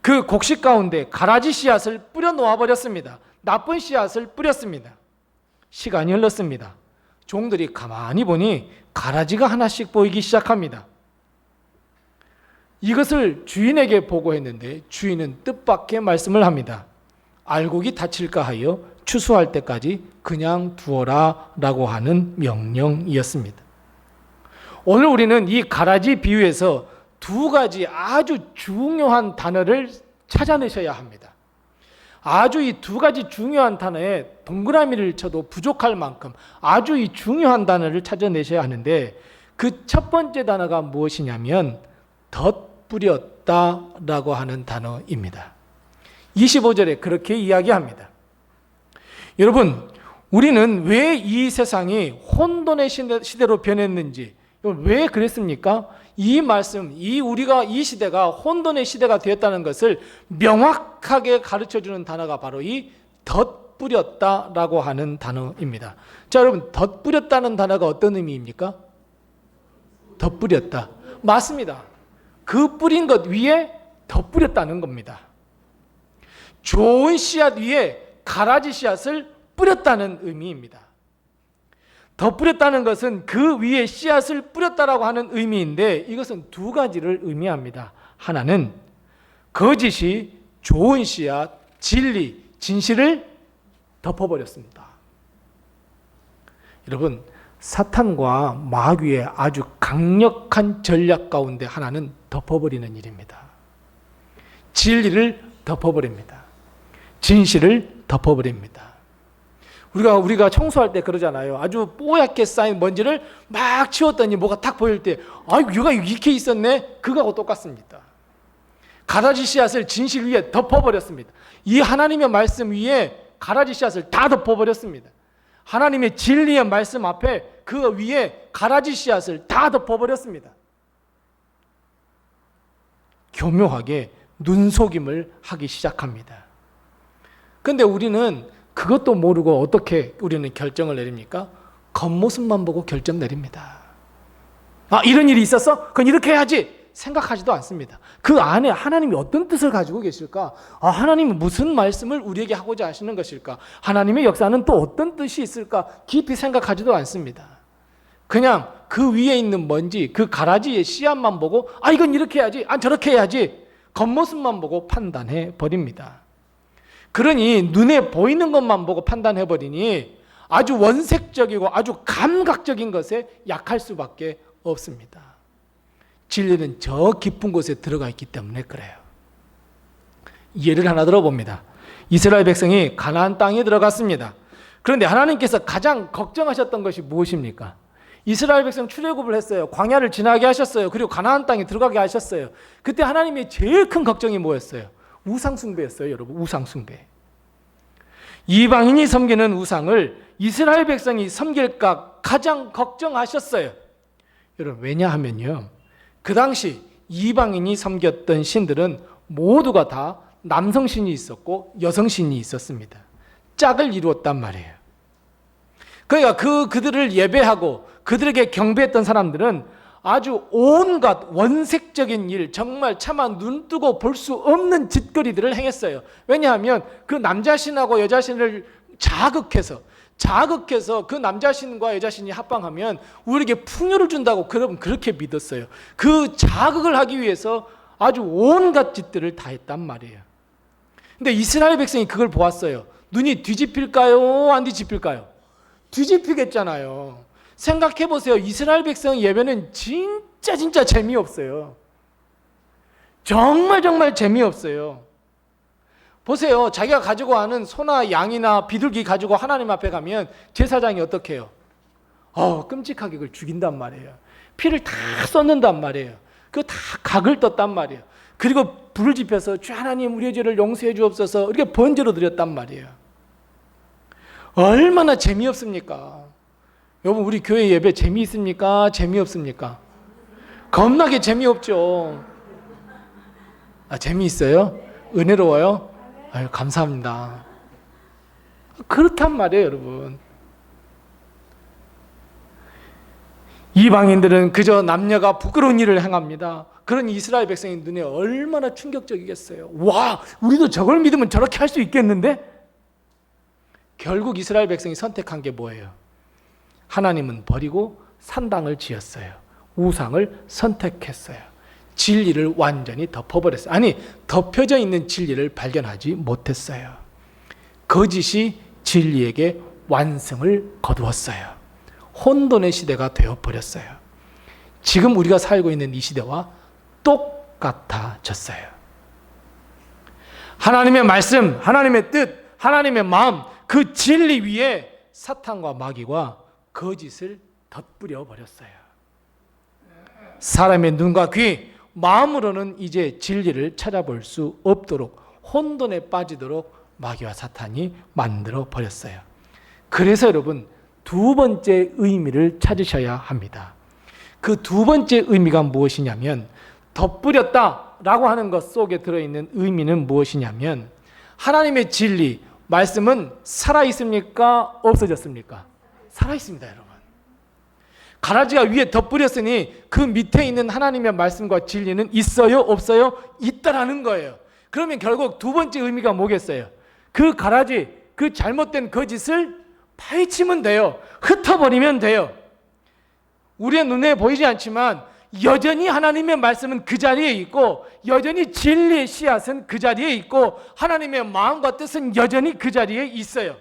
그 곡식 가운데 가라지 씨앗을 뿌려 놓아 버렸습니다. 나쁜 씨앗을 뿌렸습니다. 시간이 흘렀습니다. 종들이 가만히 보니 가라지가 하나씩 보이기 시작합니다. 이것을 주인에게 보고했는데 주인은 뜻밖의 말씀을 합니다. 알곡이 다칠까 하여 추수할 때까지 그냥 두어라 라고 하는 명령이었습니다. 오늘 우리는 이 가라지 비유에서 두 가지 아주 중요한 단어를 찾아내셔야 합니다. 아주 이 두 가지 중요한 단어에 동그라미를 쳐도 부족할 만큼 아주 이 중요한 단어를 찾아내셔야 하는데 그 첫 번째 단어가 무엇이냐면 덧뿌렸다라고 하는 단어입니다. 25절에 그렇게 이야기합니다. 여러분, 우리는 왜 이 세상이 혼돈의 시대로 변했는지, 왜 그랬습니까? 이 말씀, 우리가 이 시대가 혼돈의 시대가 되었다는 것을 명확하게 가르쳐주는 단어가 바로 이 덧뿌렸다라고 하는 단어입니다. 자, 여러분, 덧뿌렸다는 단어가 어떤 의미입니까? 덧뿌렸다. 맞습니다. 그 뿌린 것 위에 덧뿌렸다는 겁니다. 좋은 씨앗 위에 가라지 씨앗을 뿌렸다는 의미입니다. 덧뿌렸다는 것은 그 위에 씨앗을 뿌렸다라고 하는 의미인데 이것은 두 가지를 의미합니다. 하나는 거짓이 좋은 씨앗, 진리, 진실을 덮어버렸습니다. 여러분, 사탄과 마귀의 아주 강력한 전략 가운데 하나는 덮어버리는 일입니다. 진리를 덮어버립니다. 진실을 덮어버립니다. 우리가 청소할 때 그러잖아요. 아주 뽀얗게 쌓인 먼지를 막 치웠더니 뭐가 딱 보일 때 얘가 이렇게 있었네? 그거하고 똑같습니다. 가라지 씨앗을 진실 위에 덮어버렸습니다. 이 하나님의 말씀 위에 가라지 씨앗을 다 덮어버렸습니다. 하나님의 진리의 말씀 앞에 그 위에 가라지 씨앗을 다 덮어버렸습니다. 교묘하게 눈속임을 하기 시작합니다. 그런데 우리는 그것도 모르고 어떻게 우리는 결정을 내립니까? 겉모습만 보고 결정 내립니다. 이런 일이 있었어? 그건 이렇게 해야지. 생각하지도 않습니다. 그 안에 하나님이 어떤 뜻을 가지고 계실까? 하나님이 무슨 말씀을 우리에게 하고자 하시는 것일까? 하나님의 역사는 또 어떤 뜻이 있을까? 깊이 생각하지도 않습니다. 그냥 그 위에 있는 먼지, 그 가라지의 씨앗만 보고 이건 이렇게 해야지, 저렇게 해야지. 겉모습만 보고 판단해 버립니다. 그러니 눈에 보이는 것만 보고 판단해 버리니 아주 원색적이고 아주 감각적인 것에 약할 수밖에 없습니다. 진리는 저 깊은 곳에 들어가 있기 때문에 그래요. 예를 하나 들어봅니다. 이스라엘 백성이 가나안 땅에 들어갔습니다. 그런데 하나님께서 가장 걱정하셨던 것이 무엇입니까? 이스라엘 백성 출애굽을 했어요. 광야를 지나게 하셨어요. 그리고 가나안 땅에 들어가게 하셨어요. 그때 하나님의 제일 큰 걱정이 뭐였어요? 우상 숭배였어요, 여러분. 우상 숭배. 이방인이 섬기는 우상을 이스라엘 백성이 섬길까 가장 걱정하셨어요. 여러분, 왜냐하면요, 그 당시 이방인이 섬겼던 신들은 모두가 다 남성신이 있었고 여성신이 있었습니다. 짝을 이루었단 말이에요. 그러니까 그들을 예배하고 그들에게 경배했던 사람들은 아주 온갖 원색적인 일, 정말 차마 눈 뜨고 볼 수 없는 짓거리들을 행했어요. 왜냐하면 그 남자신하고 여자신을 자극해서 그 남자신과 여자신이 합방하면 우리에게 풍요를 준다고 그렇게 믿었어요. 그 자극을 하기 위해서 아주 온갖 짓들을 다 했단 말이에요. 근데 이스라엘 백성이 그걸 보았어요. 눈이 뒤집힐까요? 안 뒤집힐까요? 뒤집히겠잖아요. 생각해 보세요. 이스라엘 백성 예배는 진짜 재미없어요. 정말 재미없어요. 보세요. 자기가 가지고 하는 소나 양이나 비둘기 가지고 하나님 앞에 가면 제사장이 어떻게 해요? 끔찍하게 그걸 죽인단 말이에요. 피를 다 쏟는단 말이에요. 그거 다 각을 떴단 말이에요. 그리고 불을 지펴서 주 하나님 우리의 죄를 용서해 주옵소서 이렇게 번제로 드렸단 말이에요. 얼마나 재미없습니까? 여러분, 우리 교회 예배 재미있습니까? 재미없습니까? 겁나게 재미없죠. 재미있어요? 은혜로워요? 아유, 감사합니다. 그렇단 말이에요, 여러분. 이방인들은 그저 남녀가 부끄러운 일을 행합니다. 그런 이스라엘 백성의 눈에 얼마나 충격적이겠어요. 와, 우리도 저걸 믿으면 저렇게 할 수 있겠는데? 결국 이스라엘 백성이 선택한 게 뭐예요? 하나님은 버리고 산당을 지었어요. 우상을 선택했어요. 진리를 완전히 덮어버렸어요. 아니, 덮여져 있는 진리를 발견하지 못했어요. 거짓이 진리에게 완성을 거두었어요. 혼돈의 시대가 되어버렸어요. 지금 우리가 살고 있는 이 시대와 똑같아졌어요. 하나님의 말씀, 하나님의 뜻, 하나님의 마음, 그 진리 위에 사탄과 마귀가 거짓을 덧뿌려 버렸어요. 사람의 눈과 귀, 마음으로는 이제 진리를 찾아볼 수 없도록 혼돈에 빠지도록 마귀와 사탄이 만들어 버렸어요. 그래서 여러분, 두 번째 의미를 찾으셔야 합니다. 그 두 번째 의미가 무엇이냐면, 덧뿌렸다라고 하는 것 속에 들어있는 의미는 무엇이냐면, 하나님의 진리, 말씀은 살아있습니까? 없어졌습니까? 살아있습니다, 여러분. 가라지가 위에 덧뿌렸으니 그 밑에 있는 하나님의 말씀과 진리는 있어요? 없어요? 있다라는 거예요. 그러면 결국 두 번째 의미가 뭐겠어요? 그 가라지, 그 잘못된 거짓을 파헤치면 돼요. 흩어버리면 돼요. 우리의 눈에 보이지 않지만 여전히 하나님의 말씀은 그 자리에 있고, 여전히 진리의 씨앗은 그 자리에 있고, 하나님의 마음과 뜻은 여전히 그 자리에 있어요.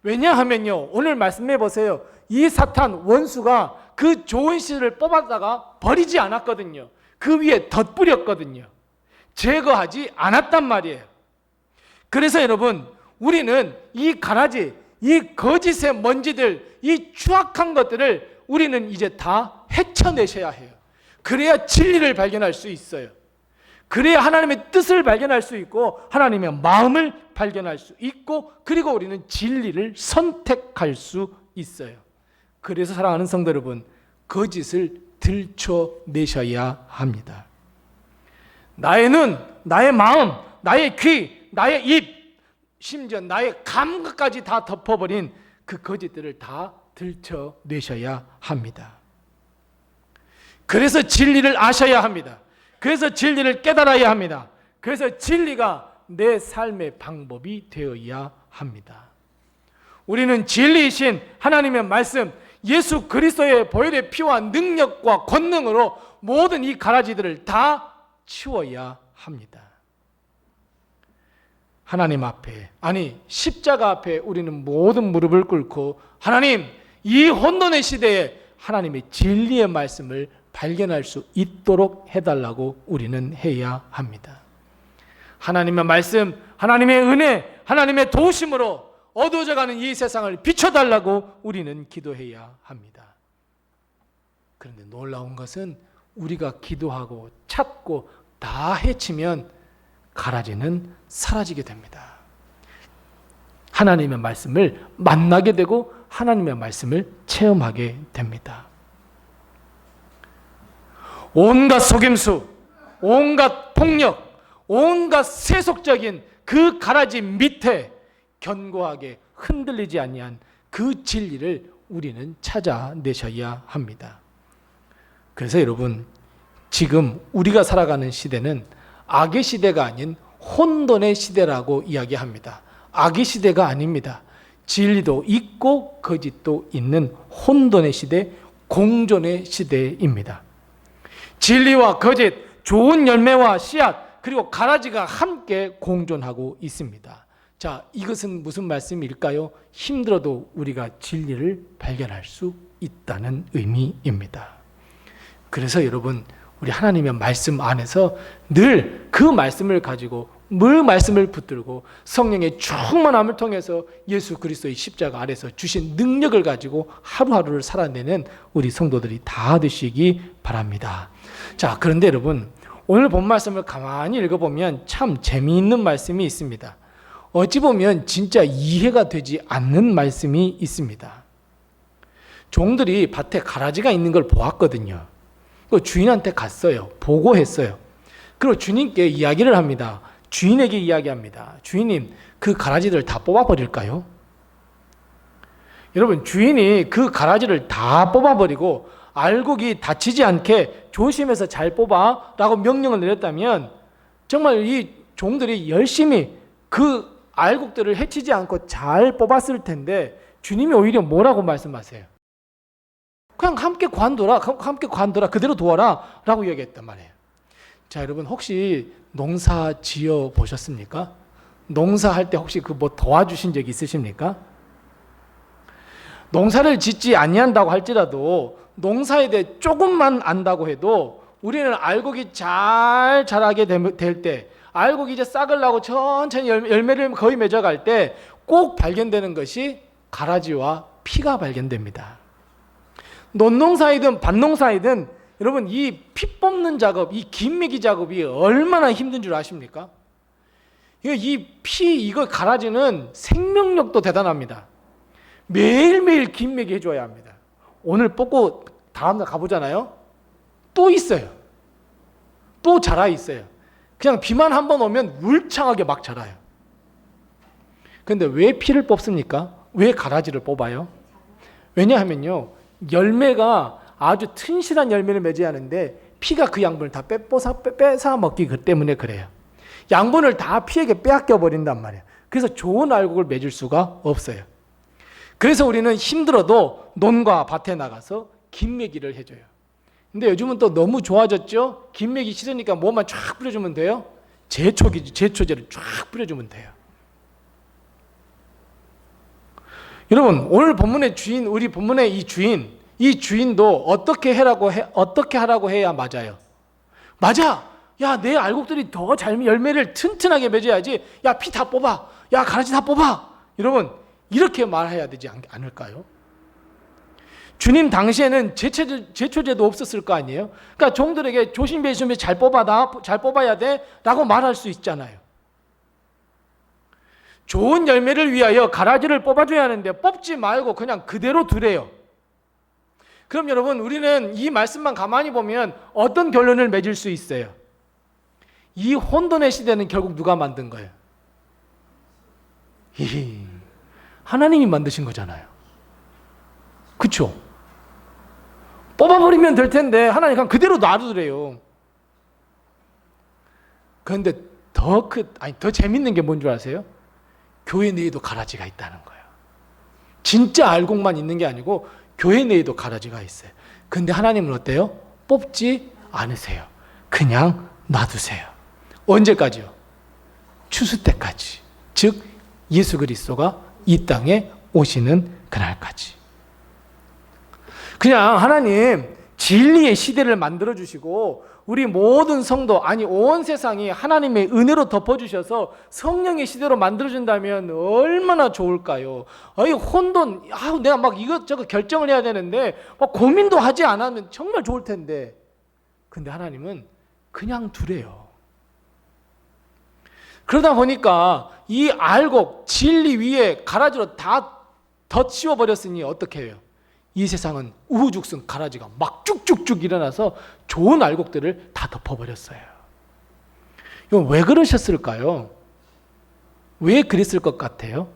왜냐하면요, 오늘 말씀해 보세요. 이 사탄 원수가 그 좋은 씨를 뽑았다가 버리지 않았거든요. 그 위에 덧뿌렸거든요. 제거하지 않았단 말이에요. 그래서 여러분, 우리는 이 가라지, 이 거짓의 먼지들, 이 추악한 것들을 우리는 이제 다 헤쳐내셔야 해요. 그래야 진리를 발견할 수 있어요. 그래야 하나님의 뜻을 발견할 수 있고, 하나님의 마음을 발견할 수 있고, 그리고 우리는 진리를 선택할 수 있어요. 그래서 사랑하는 성도 여러분, 거짓을 들춰내셔야 합니다. 나의 눈, 나의 마음, 나의 귀, 나의 입, 심지어 나의 감각까지 다 덮어버린 그 거짓들을 다 들춰내셔야 합니다. 그래서 진리를 아셔야 합니다. 그래서 진리를 깨달아야 합니다. 그래서 진리가 내 삶의 방법이 되어야 합니다. 우리는 진리이신 하나님의 말씀, 예수 그리스도의 보혈의 피와 능력과 권능으로 모든 이 가라지들을 다 치워야 합니다. 하나님 앞에, 아니 십자가 앞에 우리는 모든 무릎을 꿇고, 하나님, 이 혼돈의 시대에 하나님의 진리의 말씀을 발견할 수 있도록 해달라고 우리는 해야 합니다. 하나님의 말씀, 하나님의 은혜, 하나님의 도우심으로 어두워져가는 이 세상을 비춰달라고 우리는 기도해야 합니다. 그런데 놀라운 것은 우리가 기도하고 찾고 다 헤치면 가라지는 사라지게 됩니다. 하나님의 말씀을 만나게 되고 하나님의 말씀을 체험하게 됩니다. 온갖 속임수, 온갖 폭력, 온갖 세속적인 그 가라지 밑에 견고하게 흔들리지 아니한 그 진리를 우리는 찾아내셔야 합니다. 그래서 여러분, 지금 우리가 살아가는 시대는 악의 시대가 아닌 혼돈의 시대라고 이야기합니다. 악의 시대가 아닙니다. 진리도 있고 거짓도 있는 혼돈의 시대, 공존의 시대입니다. 진리와 거짓, 좋은 열매와 씨앗, 그리고 가라지가 함께 공존하고 있습니다. 자, 이것은 무슨 말씀일까요? 힘들어도 우리가 진리를 발견할 수 있다는 의미입니다. 그래서 여러분, 우리 하나님의 말씀 안에서 늘 그 말씀을 가지고 늘 말씀을 붙들고 성령의 충만함을 통해서 예수 그리스도의 십자가 아래서 주신 능력을 가지고 하루하루를 살아내는 우리 성도들이 다 되시기 바랍니다. 자, 그런데 여러분, 오늘 본 말씀을 가만히 읽어보면 참 재미있는 말씀이 있습니다. 어찌 보면 진짜 이해가 되지 않는 말씀이 있습니다. 종들이 밭에 가라지가 있는 걸 보았거든요. 그 주인한테 갔어요. 보고했어요. 그리고 주님께 이야기를 합니다. 주인에게 이야기합니다. 주인님, 그 가라지들 다 뽑아버릴까요? 여러분, 주인이 그 가라지를 다 뽑아버리고 알곡이 다치지 않게 조심해서 잘 뽑아 라고 명령을 내렸다면 정말 이 종들이 열심히 그 알곡들을 해치지 않고 잘 뽑았을 텐데 주님이 오히려 뭐라고 말씀하세요? 그냥 함께 관둬라, 그대로 두어라 라고 이야기했단 말이에요. 자, 여러분, 혹시 농사 지어 보셨습니까? 농사할 때 혹시 그 뭐 도와주신 적 있으십니까? 농사를 짓지 아니한다고 할지라도 농사에 대해 조금만 안다고 해도 우리는 알곡이 잘 자라게 될 때, 알곡이 이제 싹을 나고 천천히 열매를 거의 맺어갈 때 꼭 발견되는 것이 가라지와 피가 발견됩니다. 논농사이든 밭농사이든 여러분, 이 피 뽑는 작업, 이 김매기 작업이 얼마나 힘든 줄 아십니까? 이거 가라지는 생명력도 대단합니다. 매일매일 김매기 해줘야 합니다. 오늘 뽑고 다음날 가보잖아요. 또 있어요. 또 자라 있어요. 그냥 비만 한번 오면 울창하게 막 자라요. 그런데 왜 피를 뽑습니까? 왜 가라지를 뽑아요? 왜냐하면요, 열매가 아주 튼실한 열매를 맺어야 하는데 피가 그 양분을 다 뺏어 먹기 때문에 그래요. 양분을 다 피에게 빼앗겨 버린단 말이에요. 그래서 좋은 알곡을 맺을 수가 없어요. 그래서 우리는 힘들어도 논과 밭에 나가서 김매기를 해줘요. 근데 요즘은 또 너무 좋아졌죠? 김매기 싫으니까 뭐만 쫙 뿌려주면 돼요? 제초제를 쫙 뿌려주면 돼요. 여러분, 오늘 본문의 주인, 우리 본문의 이 주인도 어떻게 하라고 해야 맞아요? 맞아! 야, 내 알곡들이 더 잘 열매를 튼튼하게 맺어야지. 야, 피 다 뽑아. 야, 가라지 다 뽑아. 여러분, 이렇게 말해야 되지 않을까요? 주님 당시에는 제초제도 없었을 거 아니에요? 그러니까 종들에게 조심히 잘 뽑아야 돼 라고 말할 수 있잖아요. 좋은 열매를 위하여 가라지를 뽑아줘야 하는데 뽑지 말고 그냥 그대로 두래요. 그럼 여러분, 우리는 이 말씀만 가만히 보면 어떤 결론을 맺을 수 있어요? 이 혼돈의 시대는 결국 누가 만든 거예요? 하나님이 만드신 거잖아요. 그렇죠? 뽑아버리면 될 텐데 하나님 그냥 그대로 놔두래요. 그런데 더 재밌는 게 뭔 줄 아세요? 교회 내에도 가라지가 있다는 거예요. 진짜 알곡만 있는 게 아니고 교회 내에도 가라지가 있어요. 근데 하나님은 어때요? 뽑지 않으세요. 그냥 놔두세요. 언제까지요? 추수 때까지. 즉 예수 그리스도가 이 땅에 오시는 그날까지. 그냥 하나님 진리의 시대를 만들어 주시고 우리 모든 성도, 아니 온 세상이 하나님의 은혜로 덮어주셔서 성령의 시대로 만들어준다면 얼마나 좋을까요? 혼돈, 내가 막 이것저것 결정을 해야 되는데 막 고민도 하지 않으면 정말 좋을 텐데, 근데 하나님은 그냥 두래요. 그러다 보니까 이 알곡, 진리 위에 가라지로 다 덧씌워버렸으니 어떻게 해요? 이 세상은 우후죽순 가라지가 막 쭉쭉쭉 일어나서 좋은 알곡들을 다 덮어버렸어요. 이건 왜 그러셨을까요? 왜 그랬을 것 같아요?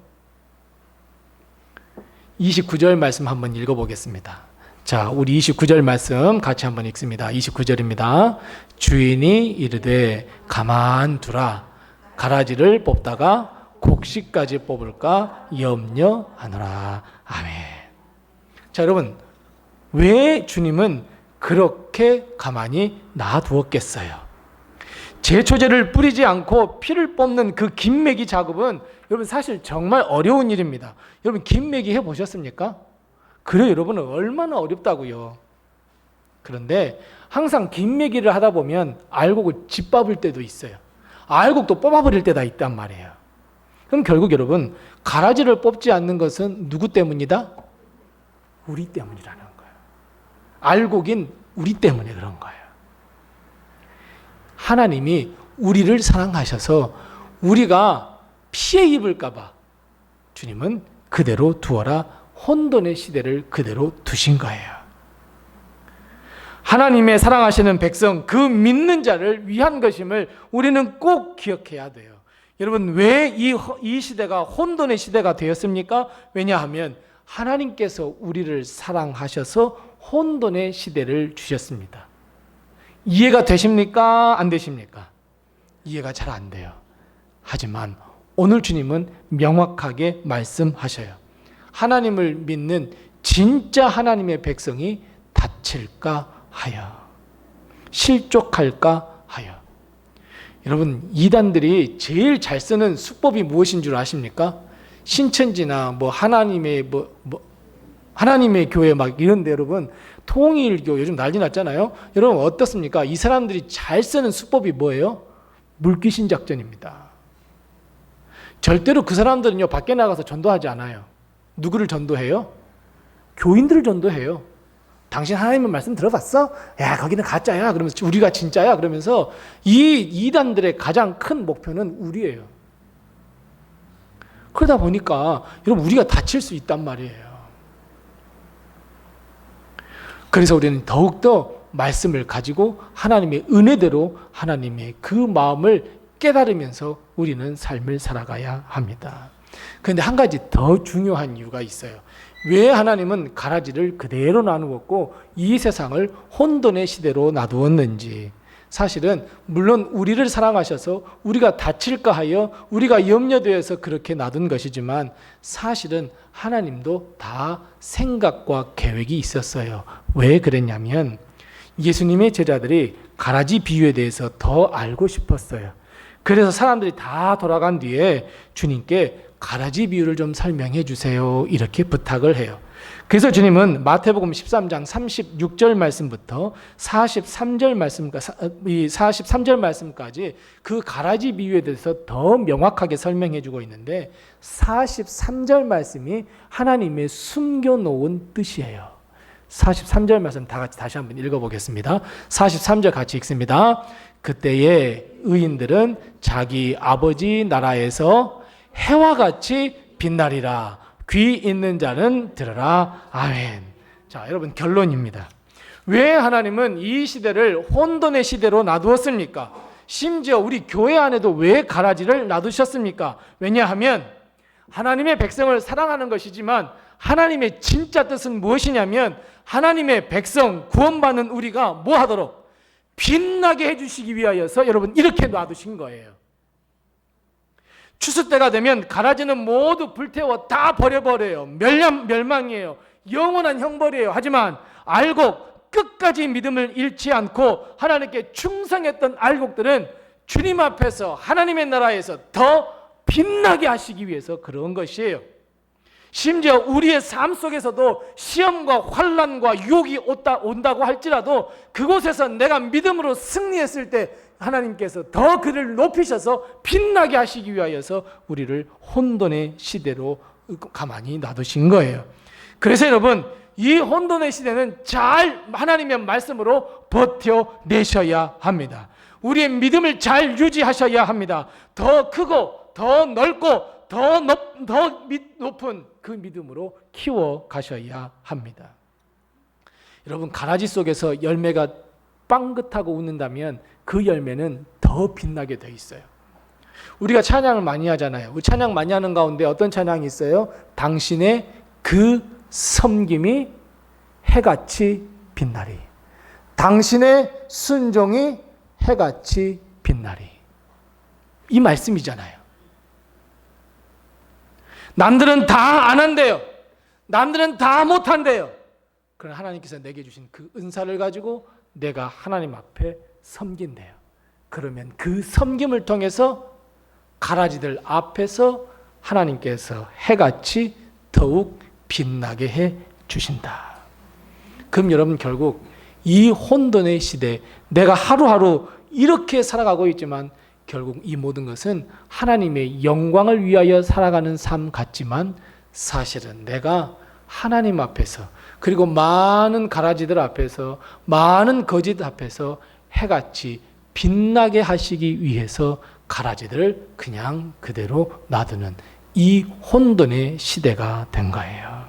29절 말씀 한번 읽어보겠습니다. 자, 우리 29절 말씀 같이 한번 읽습니다. 29절입니다. 주인이 이르되 가만두라. 가라지를 뽑다가 곡식까지 뽑을까 염려하노라. 아멘. 자, 여러분, 왜 주님은 그렇게 가만히 놔두었겠어요? 제초제를 뿌리지 않고 피를 뽑는 그 김매기 작업은 여러분 사실 정말 어려운 일입니다. 여러분 김매기 해보셨습니까? 그래, 여러분은 얼마나 어렵다고요. 그런데 항상 김매기를 하다 보면 알곡을 짓밟을 때도 있어요. 알곡도 뽑아버릴 때가 있단 말이에요. 그럼 결국 여러분, 가라지를 뽑지 않는 것은 누구 때문이다? 우리 때문이라는 거예요. 알곡인 우리 때문에 그런 거예요. 하나님이 우리를 사랑하셔서 우리가 피해 입을까 봐 주님은 그대로 두어라, 혼돈의 시대를 그대로 두신 거예요. 하나님의 사랑하시는 백성, 그 믿는 자를 위한 것임을 우리는 꼭 기억해야 돼요. 여러분, 왜 이 시대가 혼돈의 시대가 되었습니까? 왜냐하면 하나님께서 우리를 사랑하셔서 혼돈의 시대를 주셨습니다. 이해가 되십니까? 안 되십니까? 이해가 잘 안 돼요. 하지만 오늘 주님은 명확하게 말씀하셔요. 하나님을 믿는 진짜 하나님의 백성이 다칠까 하여, 실족할까 하여. 여러분, 이단들이 제일 잘 쓰는 수법이 무엇인 줄 아십니까? 신천지나 하나님의 교회 막 이런데 여러분, 통일교 요즘 난리 났잖아요. 여러분 어떻습니까? 이 사람들이 잘 쓰는 수법이 뭐예요? 물귀신 작전입니다. 절대로 그 사람들은요, 밖에 나가서 전도하지 않아요. 누구를 전도해요? 교인들을 전도해요. 당신 하나님의 말씀 들어봤어? 야, 거기는 가짜야. 그러면서 우리가 진짜야. 그러면서 이 이단들의 가장 큰 목표는 우리예요. 그러다 보니까 여러분, 우리가 다칠 수 있단 말이에요. 그래서 우리는 더욱더 말씀을 가지고 하나님의 은혜대로 하나님의 그 마음을 깨달으면서 우리는 삶을 살아가야 합니다. 그런데 한 가지 더 중요한 이유가 있어요. 왜 하나님은 가라지를 그대로 나누었고 이 세상을 혼돈의 시대로 놔두었는지. 사실은 물론 우리를 사랑하셔서 우리가 다칠까 하여 우리가 염려되어서 그렇게 놔둔 것이지만 사실은 하나님도 다 생각과 계획이 있었어요. 왜 그랬냐면 예수님의 제자들이 가라지 비유에 대해서 더 알고 싶었어요. 그래서 사람들이 다 돌아간 뒤에 주님께 가라지 비유를 좀 설명해 주세요, 이렇게 부탁을 해요. 그래서 주님은 마태복음 13장 36절 말씀부터 43절 말씀까지 그 가라지 비유에 대해서 더 명확하게 설명해 주고 있는데 43절 말씀이 하나님의 숨겨놓은 뜻이에요. 43절 말씀 다 같이 다시 한번 읽어보겠습니다. 43절 같이 읽습니다. 그때에 의인들은 자기 아버지 나라에서 해와 같이 빛나리라. 귀 있는 자는 들으라. 아멘. 자, 여러분, 결론입니다. 왜 하나님은 이 시대를 혼돈의 시대로 놔두었습니까? 심지어 우리 교회 안에도 왜 가라지를 놔두셨습니까? 왜냐하면 하나님의 백성을 사랑하는 것이지만 하나님의 진짜 뜻은 무엇이냐면 하나님의 백성, 구원받는 우리가 뭐 하도록? 빛나게 해주시기 위하여서 여러분 이렇게 놔두신 거예요. 추수 때가 되면 가라지는 모두 불태워 다 버려버려요. 멸망이에요. 영원한 형벌이에요. 하지만 알곡, 끝까지 믿음을 잃지 않고 하나님께 충성했던 알곡들은 주님 앞에서 하나님의 나라에서 더 빛나게 하시기 위해서 그런 것이에요. 심지어 우리의 삶 속에서도 시험과 환난과 유혹이 온다고 할지라도 그곳에서 내가 믿음으로 승리했을 때 하나님께서 더 그를 높이셔서 빛나게 하시기 위하여서 우리를 혼돈의 시대로 가만히 놔두신 거예요. 그래서 여러분, 이 혼돈의 시대는 잘 하나님의 말씀으로 버텨내셔야 합니다. 우리의 믿음을 잘 유지하셔야 합니다. 더 크고 더 넓고 더 높은 그 믿음으로 키워 가셔야 합니다. 여러분, 가라지 속에서 열매가 빵긋하고 웃는다면 그 열매는 더 빛나게 돼 있어요. 우리가 찬양을 많이 하잖아요. 우리 찬양 많이 하는 가운데 어떤 찬양이 있어요? 당신의 그 섬김이 해같이 빛나리. 당신의 순종이 해같이 빛나리. 이 말씀이잖아요. 남들은 다 안 한대요. 남들은 다 못한대요. 그러나 하나님께서 내게 주신 그 은사를 가지고 내가 하나님 앞에 섬긴대요. 그러면 그 섬김을 통해서 가라지들 앞에서 하나님께서 해같이 더욱 빛나게 해 주신다. 그럼 여러분, 결국 이 혼돈의 시대, 내가 하루하루 이렇게 살아가고 있지만 결국 이 모든 것은 하나님의 영광을 위하여 살아가는 삶 같지만 사실은 내가 하나님 앞에서, 그리고 많은 가라지들 앞에서, 많은 거짓 앞에서 해같이 빛나게 하시기 위해서 가라지들을 그냥 그대로 놔두는 이 혼돈의 시대가 된 거예요.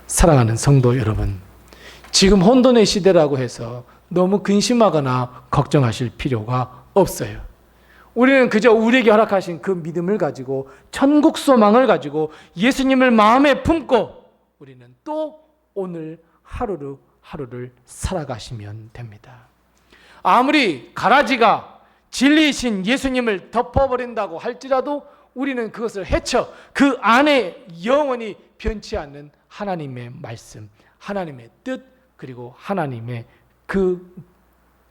사랑하는 성도 여러분, 지금 혼돈의 시대라고 해서 너무 근심하거나 걱정하실 필요가 없어요. 우리는 그저 우리에게 허락하신 그 믿음을 가지고, 천국 소망을 가지고 예수님을 마음에 품고 우리는 또 오늘 하루를 살아가시면 됩니다. 아무리 가라지가 진리이신 예수님을 덮어버린다고 할지라도 우리는 그것을 헤쳐 그 안에 영원히 변치 않는 하나님의 말씀, 하나님의 뜻, 그리고 하나님의 그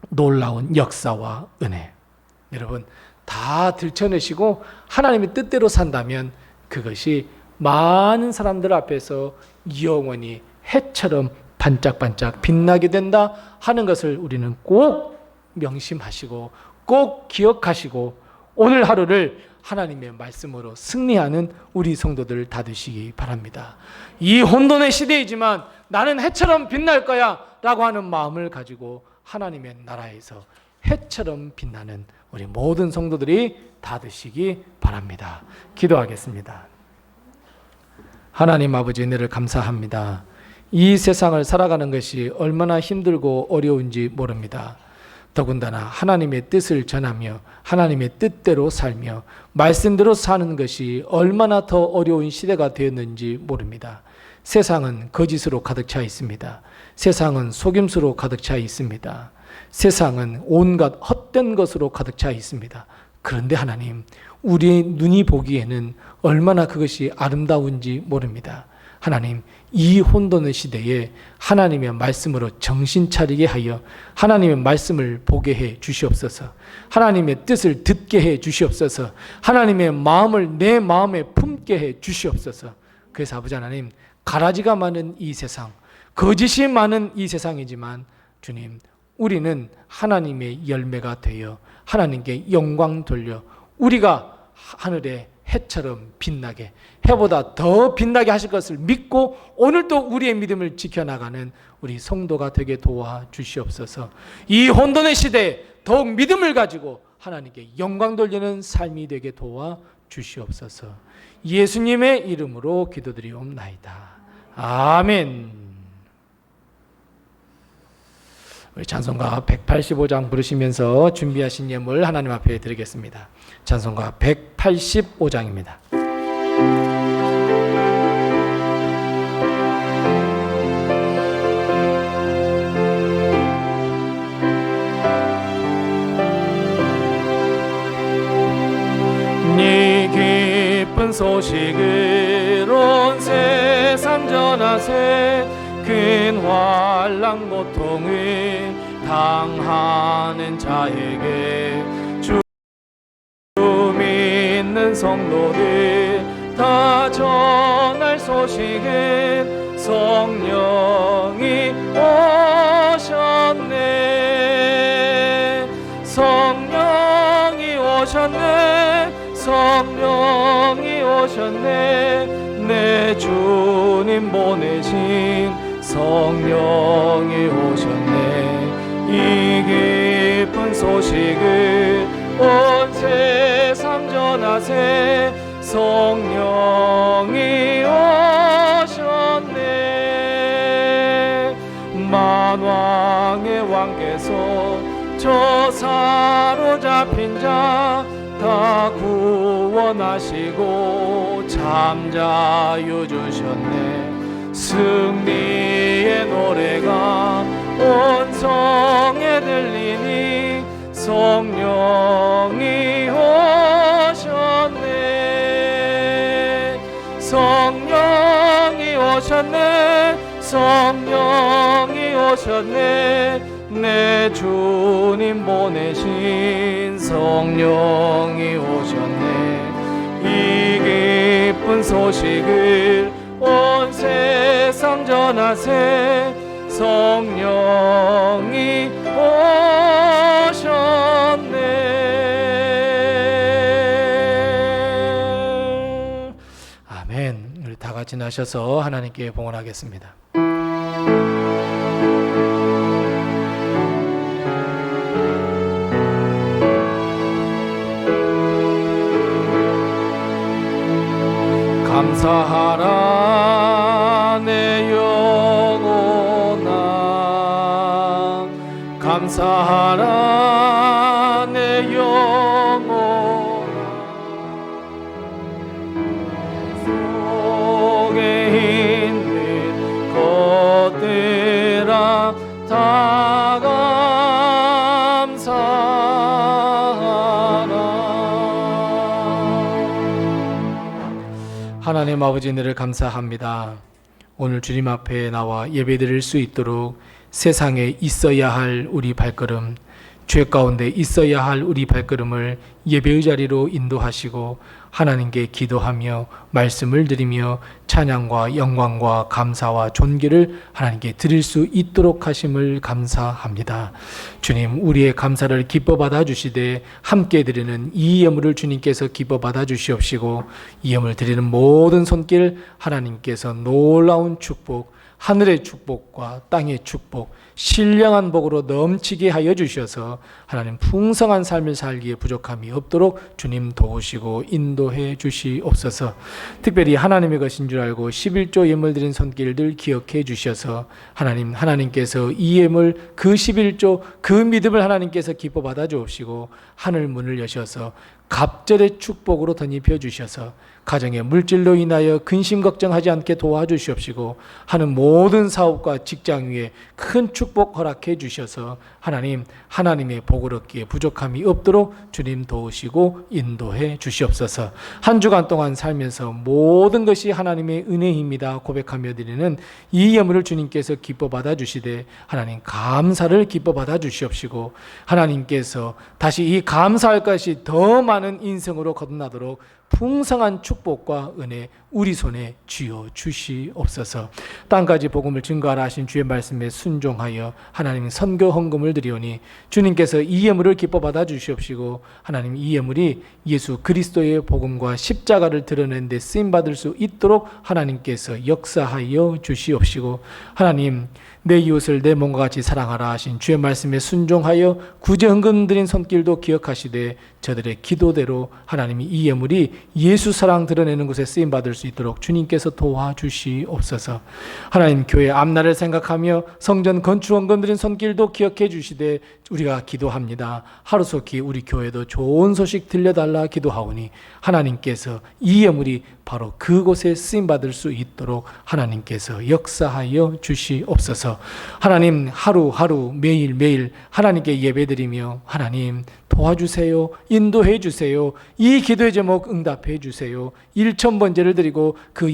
놀라운 역사와 은혜, 여러분 다 들춰내시고 하나님의 뜻대로 산다면 그것이 많은 사람들 앞에서 영원히 해처럼 반짝반짝 빛나게 된다 하는 것을 우리는 꼭 명심하시고 꼭 기억하시고 오늘 하루를 하나님의 말씀으로 승리하는 우리 성도들 다 되시기 바랍니다. 이 혼돈의 시대이지만 나는 해처럼 빛날 거야 라고 하는 마음을 가지고 하나님의 나라에서 해처럼 빛나는 우리 모든 성도들이 다 되시기 바랍니다. 기도하겠습니다. 하나님 아버지, 은혜를 감사합니다. 이 세상을 살아가는 것이 얼마나 힘들고 어려운지 모릅니다. 더군다나 하나님의 뜻을 전하며 하나님의 뜻대로 살며 말씀대로 사는 것이 얼마나 더 어려운 시대가 되었는지 모릅니다. 세상은 거짓으로 가득 차 있습니다. 세상은 속임수로 가득 차 있습니다. 세상은 온갖 헛된 것으로 가득 차 있습니다. 그런데 하나님, 우리의 눈이 보기에는 얼마나 그것이 아름다운지 모릅니다. 하나님, 이 혼돈의 시대에 하나님의 말씀으로 정신 차리게 하여 하나님의 말씀을 보게 해 주시옵소서. 하나님의 뜻을 듣게 해 주시옵소서. 하나님의 마음을 내 마음에 품게 해 주시옵소서. 그래서 아버지 하나님, 가라지가 많은 이 세상, 거짓이 많은 이 세상이지만 주님, 우리는 하나님의 열매가 되어 하나님께 영광 돌려 우리가 하늘에 해처럼 빛나게, 해보다 더 빛나게 하실 것을 믿고 오늘도 우리의 믿음을 지켜나가는 우리 성도가 되게 도와주시옵소서. 이 혼돈의 시대에 더욱 믿음을 가지고 하나님께 영광 돌리는 삶이 되게 도와주시옵소서. 예수님의 이름으로 기도드리옵나이다. 아멘. 우리 찬송가 185장 부르시면서 준비하신 예물 하나님 앞에 드리겠습니다. 찬송가 185장입니다. 네 기쁜 소식을 온 세상 전하세. 큰 환난 고통을 당하는 자에게 주 믿는 성도들 다 전할 소식은 성령이 오셨네. 성령이 오셨네. 성령이 오셨네. 내 주님 보내신 성령이 오셨네. 이 기쁜 소식을 온 세상 전하세. 성령이 오셨네. 만왕의 왕께서 저 사로잡힌 자 다 구원하시고 잠자유 주셨네. 승리의 노래가 온 성에 들리니 성령이 오셨네. 성령이 오셨네. 성령이 오셨네. 내 주님 보내신 성령이 오셨네. 이 기쁜 소식을 온 세상 전하세. 성령이 오셨네. 아멘. 우리 다 같이 나셔서 하나님께 봉헌하겠습니다. 감사하라 내 영혼아. 감사하라 내 영혼아. 속에 있는 것들아 다 하나님 아버지 은혜를 감사합니다. 오늘 주님 앞에 나와 예배드릴 수 있도록 세상에 있어야 할 우리 발걸음, 죄 가운데 있어야 할 우리 발걸음을 예배의 자리로 인도하시고 하나님께 기도하며 말씀을 드리며 찬양과 영광과 감사와 존귀를 하나님께 드릴 수 있도록 하심을 감사합니다. 주님, 우리의 감사를 기뻐 받아 주시되 함께 드리는 이 예물을 주님께서 기뻐 받아 주시옵시고 이 예물 드리는 모든 손길 하나님께서 놀라운 축복, 하늘의 축복과 땅의 축복, 신령한 복으로 넘치게 하여 주셔서 하나님 풍성한 삶을 살기에 부족함이 없도록 주님 도우시고 인도해 주시옵소서. 특별히 하나님의 것인 줄 알고 11조 예물 드린 손길들 기억해 주셔서 하나님께서 이 예물 그 11조 그 믿음을 하나님께서 기뻐 받아 주옵시고 하늘 문을 여셔서 갑절의 축복으로 덧입혀 주셔서 가정의 물질로 인하여 근심 걱정하지 않게 도와주시옵시고 하는 모든 사업과 직장 위에 큰 축복 허락해 주셔서 하나님의 복을 얻기에 부족함이 없도록 주님 도우시고 인도해 주시옵소서. 한 주간 동안 살면서 모든 것이 하나님의 은혜입니다 고백하며 드리는 이 예물을 주님께서 기뻐 받아 주시되 하나님 감사를 기뻐 받아 주시옵시고 하나님께서 다시 이 감사할 것이 더 많은 인생으로 거듭나도록 풍성한 축복과 은혜 우리 손에 쥐어 주시옵소서. 땅까지 복음을 증거하라 하신 주의 말씀에 순종하여 하나님 선교 헌금을 드리오니 주님께서 이 예물을 기뻐 받아 주시옵시고 하나님 이 예물이 예수 그리스도의 복음과 십자가를 드러낸 데 쓰임 받을 수 있도록 하나님께서 역사하여 주시옵시고 하나님 내 이웃을 내 몸과 같이 사랑하라 하신 주의 말씀에 순종하여 구제 헌금 드린 손길도 기억하시되 저들의 기도대로 하나님이 이 예물이 예수 사랑 드러내는 곳에 쓰임 받을 수 있도록 주님께서 도와주시옵소서. 하나님 교회 앞날을 생각하며 성전 건축 헌금 드린 손길도 기억해 주시되 우리가 기도합니다. 하루속히 우리 교회도 좋은 소식 들려달라 기도하오니 하나님께서 이 예물이 바로 그곳에 쓰임 받을 수 있도록 하나님께서 역사하여 주시옵소서. 주셔서 하나님 하루하루 매일매일 하나님께 예배드리며 하나님 도와주세요. 인도해 주세요. 이 기도의 제목 응답해 주세요. 1,000번제를 드리고 그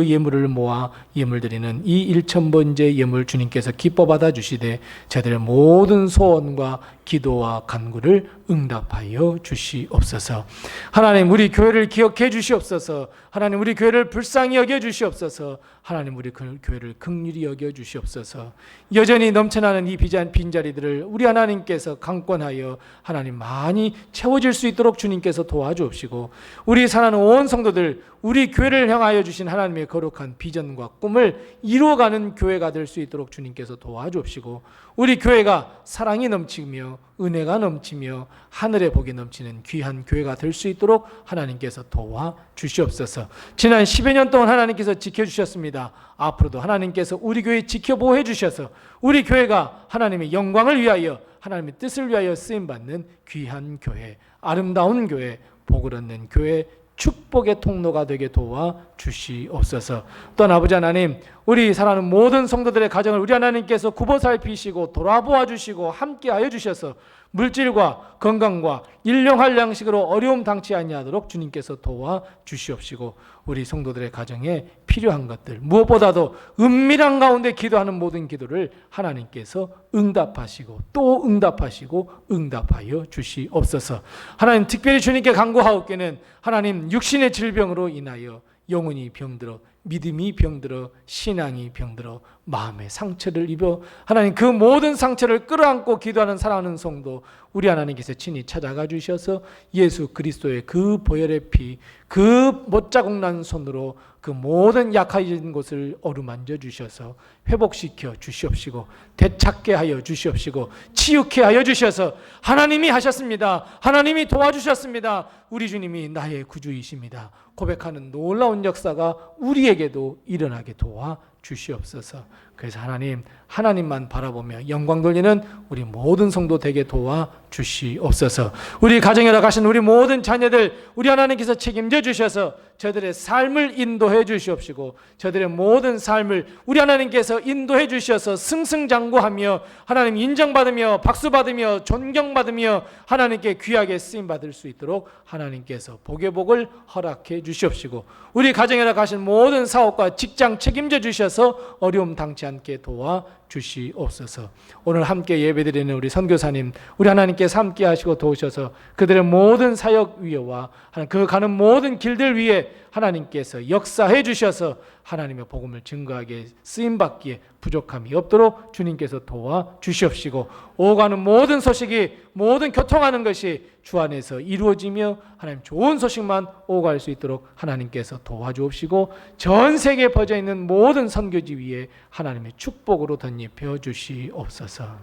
예물을 모아 예물 드리는 이 1,000번제 예물 주님께서 기뻐 받아 주시되 저들의 모든 소원과 기도와 간구를 응답하여 주시옵소서. 하나님 우리 교회를 기억해 주시옵소서. 하나님 우리 교회를 불쌍히 여겨 주시옵소서. 하나님 우리 교회를 긍휼히 여겨 주시옵소서. 여전히 넘쳐나는 이 빈자리들을 우리 하나님께서 강권하여 하나님 많이 채워질 수 있도록 주님께서 도와주옵시고 우리 사랑하는 온 성도들 우리 교회를 향하여 주신 하나님의 거룩한 비전과 꿈을 이루어가는 교회가 될 수 있도록 주님께서 도와주옵시고 우리 교회가 사랑이 넘치며 은혜가 넘치며 하늘의 복이 넘치는 귀한 교회가 될 수 있도록 하나님께서 도와주시옵소서. 지난 10여 년 동안 하나님께서 지켜주셨습니다. 앞으로도 하나님께서 우리 교회 지켜보호해 주셔서 우리 교회가 하나님의 영광을 위하여 하나님의 뜻을 위하여 쓰임받는 귀한 교회, 아름다운 교회, 복을 얻는 교회, 축복의 통로가 되게 도와주시옵소서. 또한 아버지 하나님 우리 사랑하는 모든 성도들의 가정을 우리 하나님께서 굽어 살피시고 돌아보아 주시고 함께하여 주셔서 물질과 건강과 일용할 양식으로 어려움 당치 아니하도록 주님께서 도와주시옵시고 우리 성도들의 가정에 필요한 것들 무엇보다도 은밀한 가운데 기도하는 모든 기도를 하나님께서 응답하시고 또 응답하시고 응답하여 주시옵소서. 하나님 특별히 주님께 간구하옵기는 하나님 육신의 질병으로 인하여 영혼이 병들어 믿음이 병들어 신앙이 병들어 마음의 상처를 입어 하나님 그 모든 상처를 끌어안고 기도하는 사랑하는 성도 우리 하나님께서 친히 찾아가 주셔서 예수 그리스도의 그 보혈의 피 그 못자국 난 손으로 그 모든 약해진 곳을 어루만져 주셔서 회복시켜 주시옵시고 되찾게 하여 주시옵시고 치유케 하여 주셔서 하나님이 하셨습니다. 하나님이 도와주셨습니다. 우리 주님이 나의 구주이십니다. 고백하는 놀라운 역사가 우리에게도 일어나게 도와주시옵소서. 그래서 하나님만 바라보며 영광 돌리는 우리 모든 성도 되게 도와주시옵소서. 우리 가정에 나가신 우리 모든 자녀들 우리 하나님께서 책임져 주셔서 저들의 삶을 인도해 주시옵시고 저들의 모든 삶을 우리 하나님께서 인도해 주셔서 승승장구하며 하나님 인정받으며 박수받으며 존경받으며 하나님께 귀하게 쓰임받을 수 있도록 하나님께서 복의 복을 허락해 주시옵시고 우리 가정에 나가신 모든 사업과 직장 책임져 주셔서 어려움 당치 않게 도와주시옵소서. 오늘 함께 예배드리는 우리 선교사님 우리 하나님께서 함께 하시고 도우셔서 그들의 모든 사역 위에와 그 가는 모든 길들 위에 하나님께서 역사해 주셔서 하나님의 복음을 증거하게 쓰임받기에 부족함이 없도록 주님께서 도와주시옵시고 오가는 모든 소식이 모든 교통하는 것이 주 안에서 이루어지며 하나님 좋은 소식만 오갈 수 있도록 하나님께서 도와주옵시고 전 세계에 퍼져 있는 모든 선교지 위에 하나님의 축복으로 덧입혀 주시옵소서.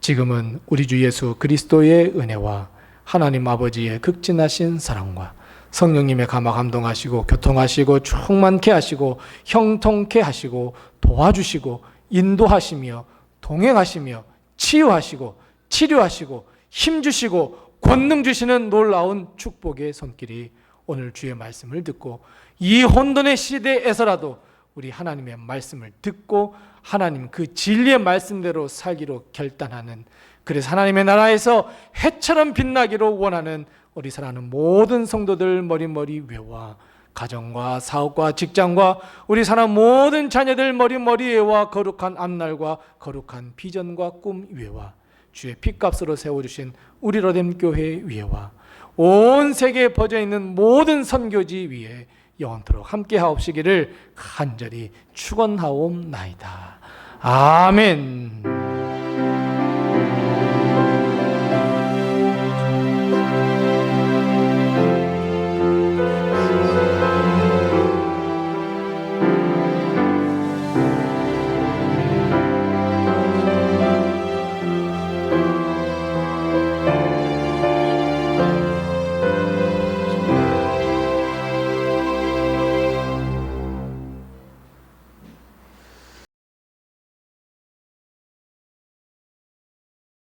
지금은 우리 주 예수 그리스도의 은혜와 하나님 아버지의 극진하신 사랑과 성령님의 감화 감동하시고 교통하시고 충만케 하시고 형통케 하시고 도와주시고 인도하시며 동행하시며 치유하시고 치료하시고 힘주시고 권능 주시는 놀라운 축복의 손길이 오늘 주의 말씀을 듣고 이 혼돈의 시대에서라도 우리 하나님의 말씀을 듣고 하나님 그 진리의 말씀대로 살기로 결단하는 그래서 하나님의 나라에서 해처럼 빛나기로 원하는 우리 사랑하는 모든 성도들 머리머리 위와 가정과 사업과 직장과 우리 사랑하는 모든 자녀들 머리머리 위와 거룩한 앞날과 거룩한 비전과 꿈 위와 주의 핏값으로 세워주신 우리 로뎀 교회 위에와 온 세계에 퍼져있는 모든 선교지 위에 영원토록 함께 하옵시기를 간절히 축원하옵나이다. 아멘.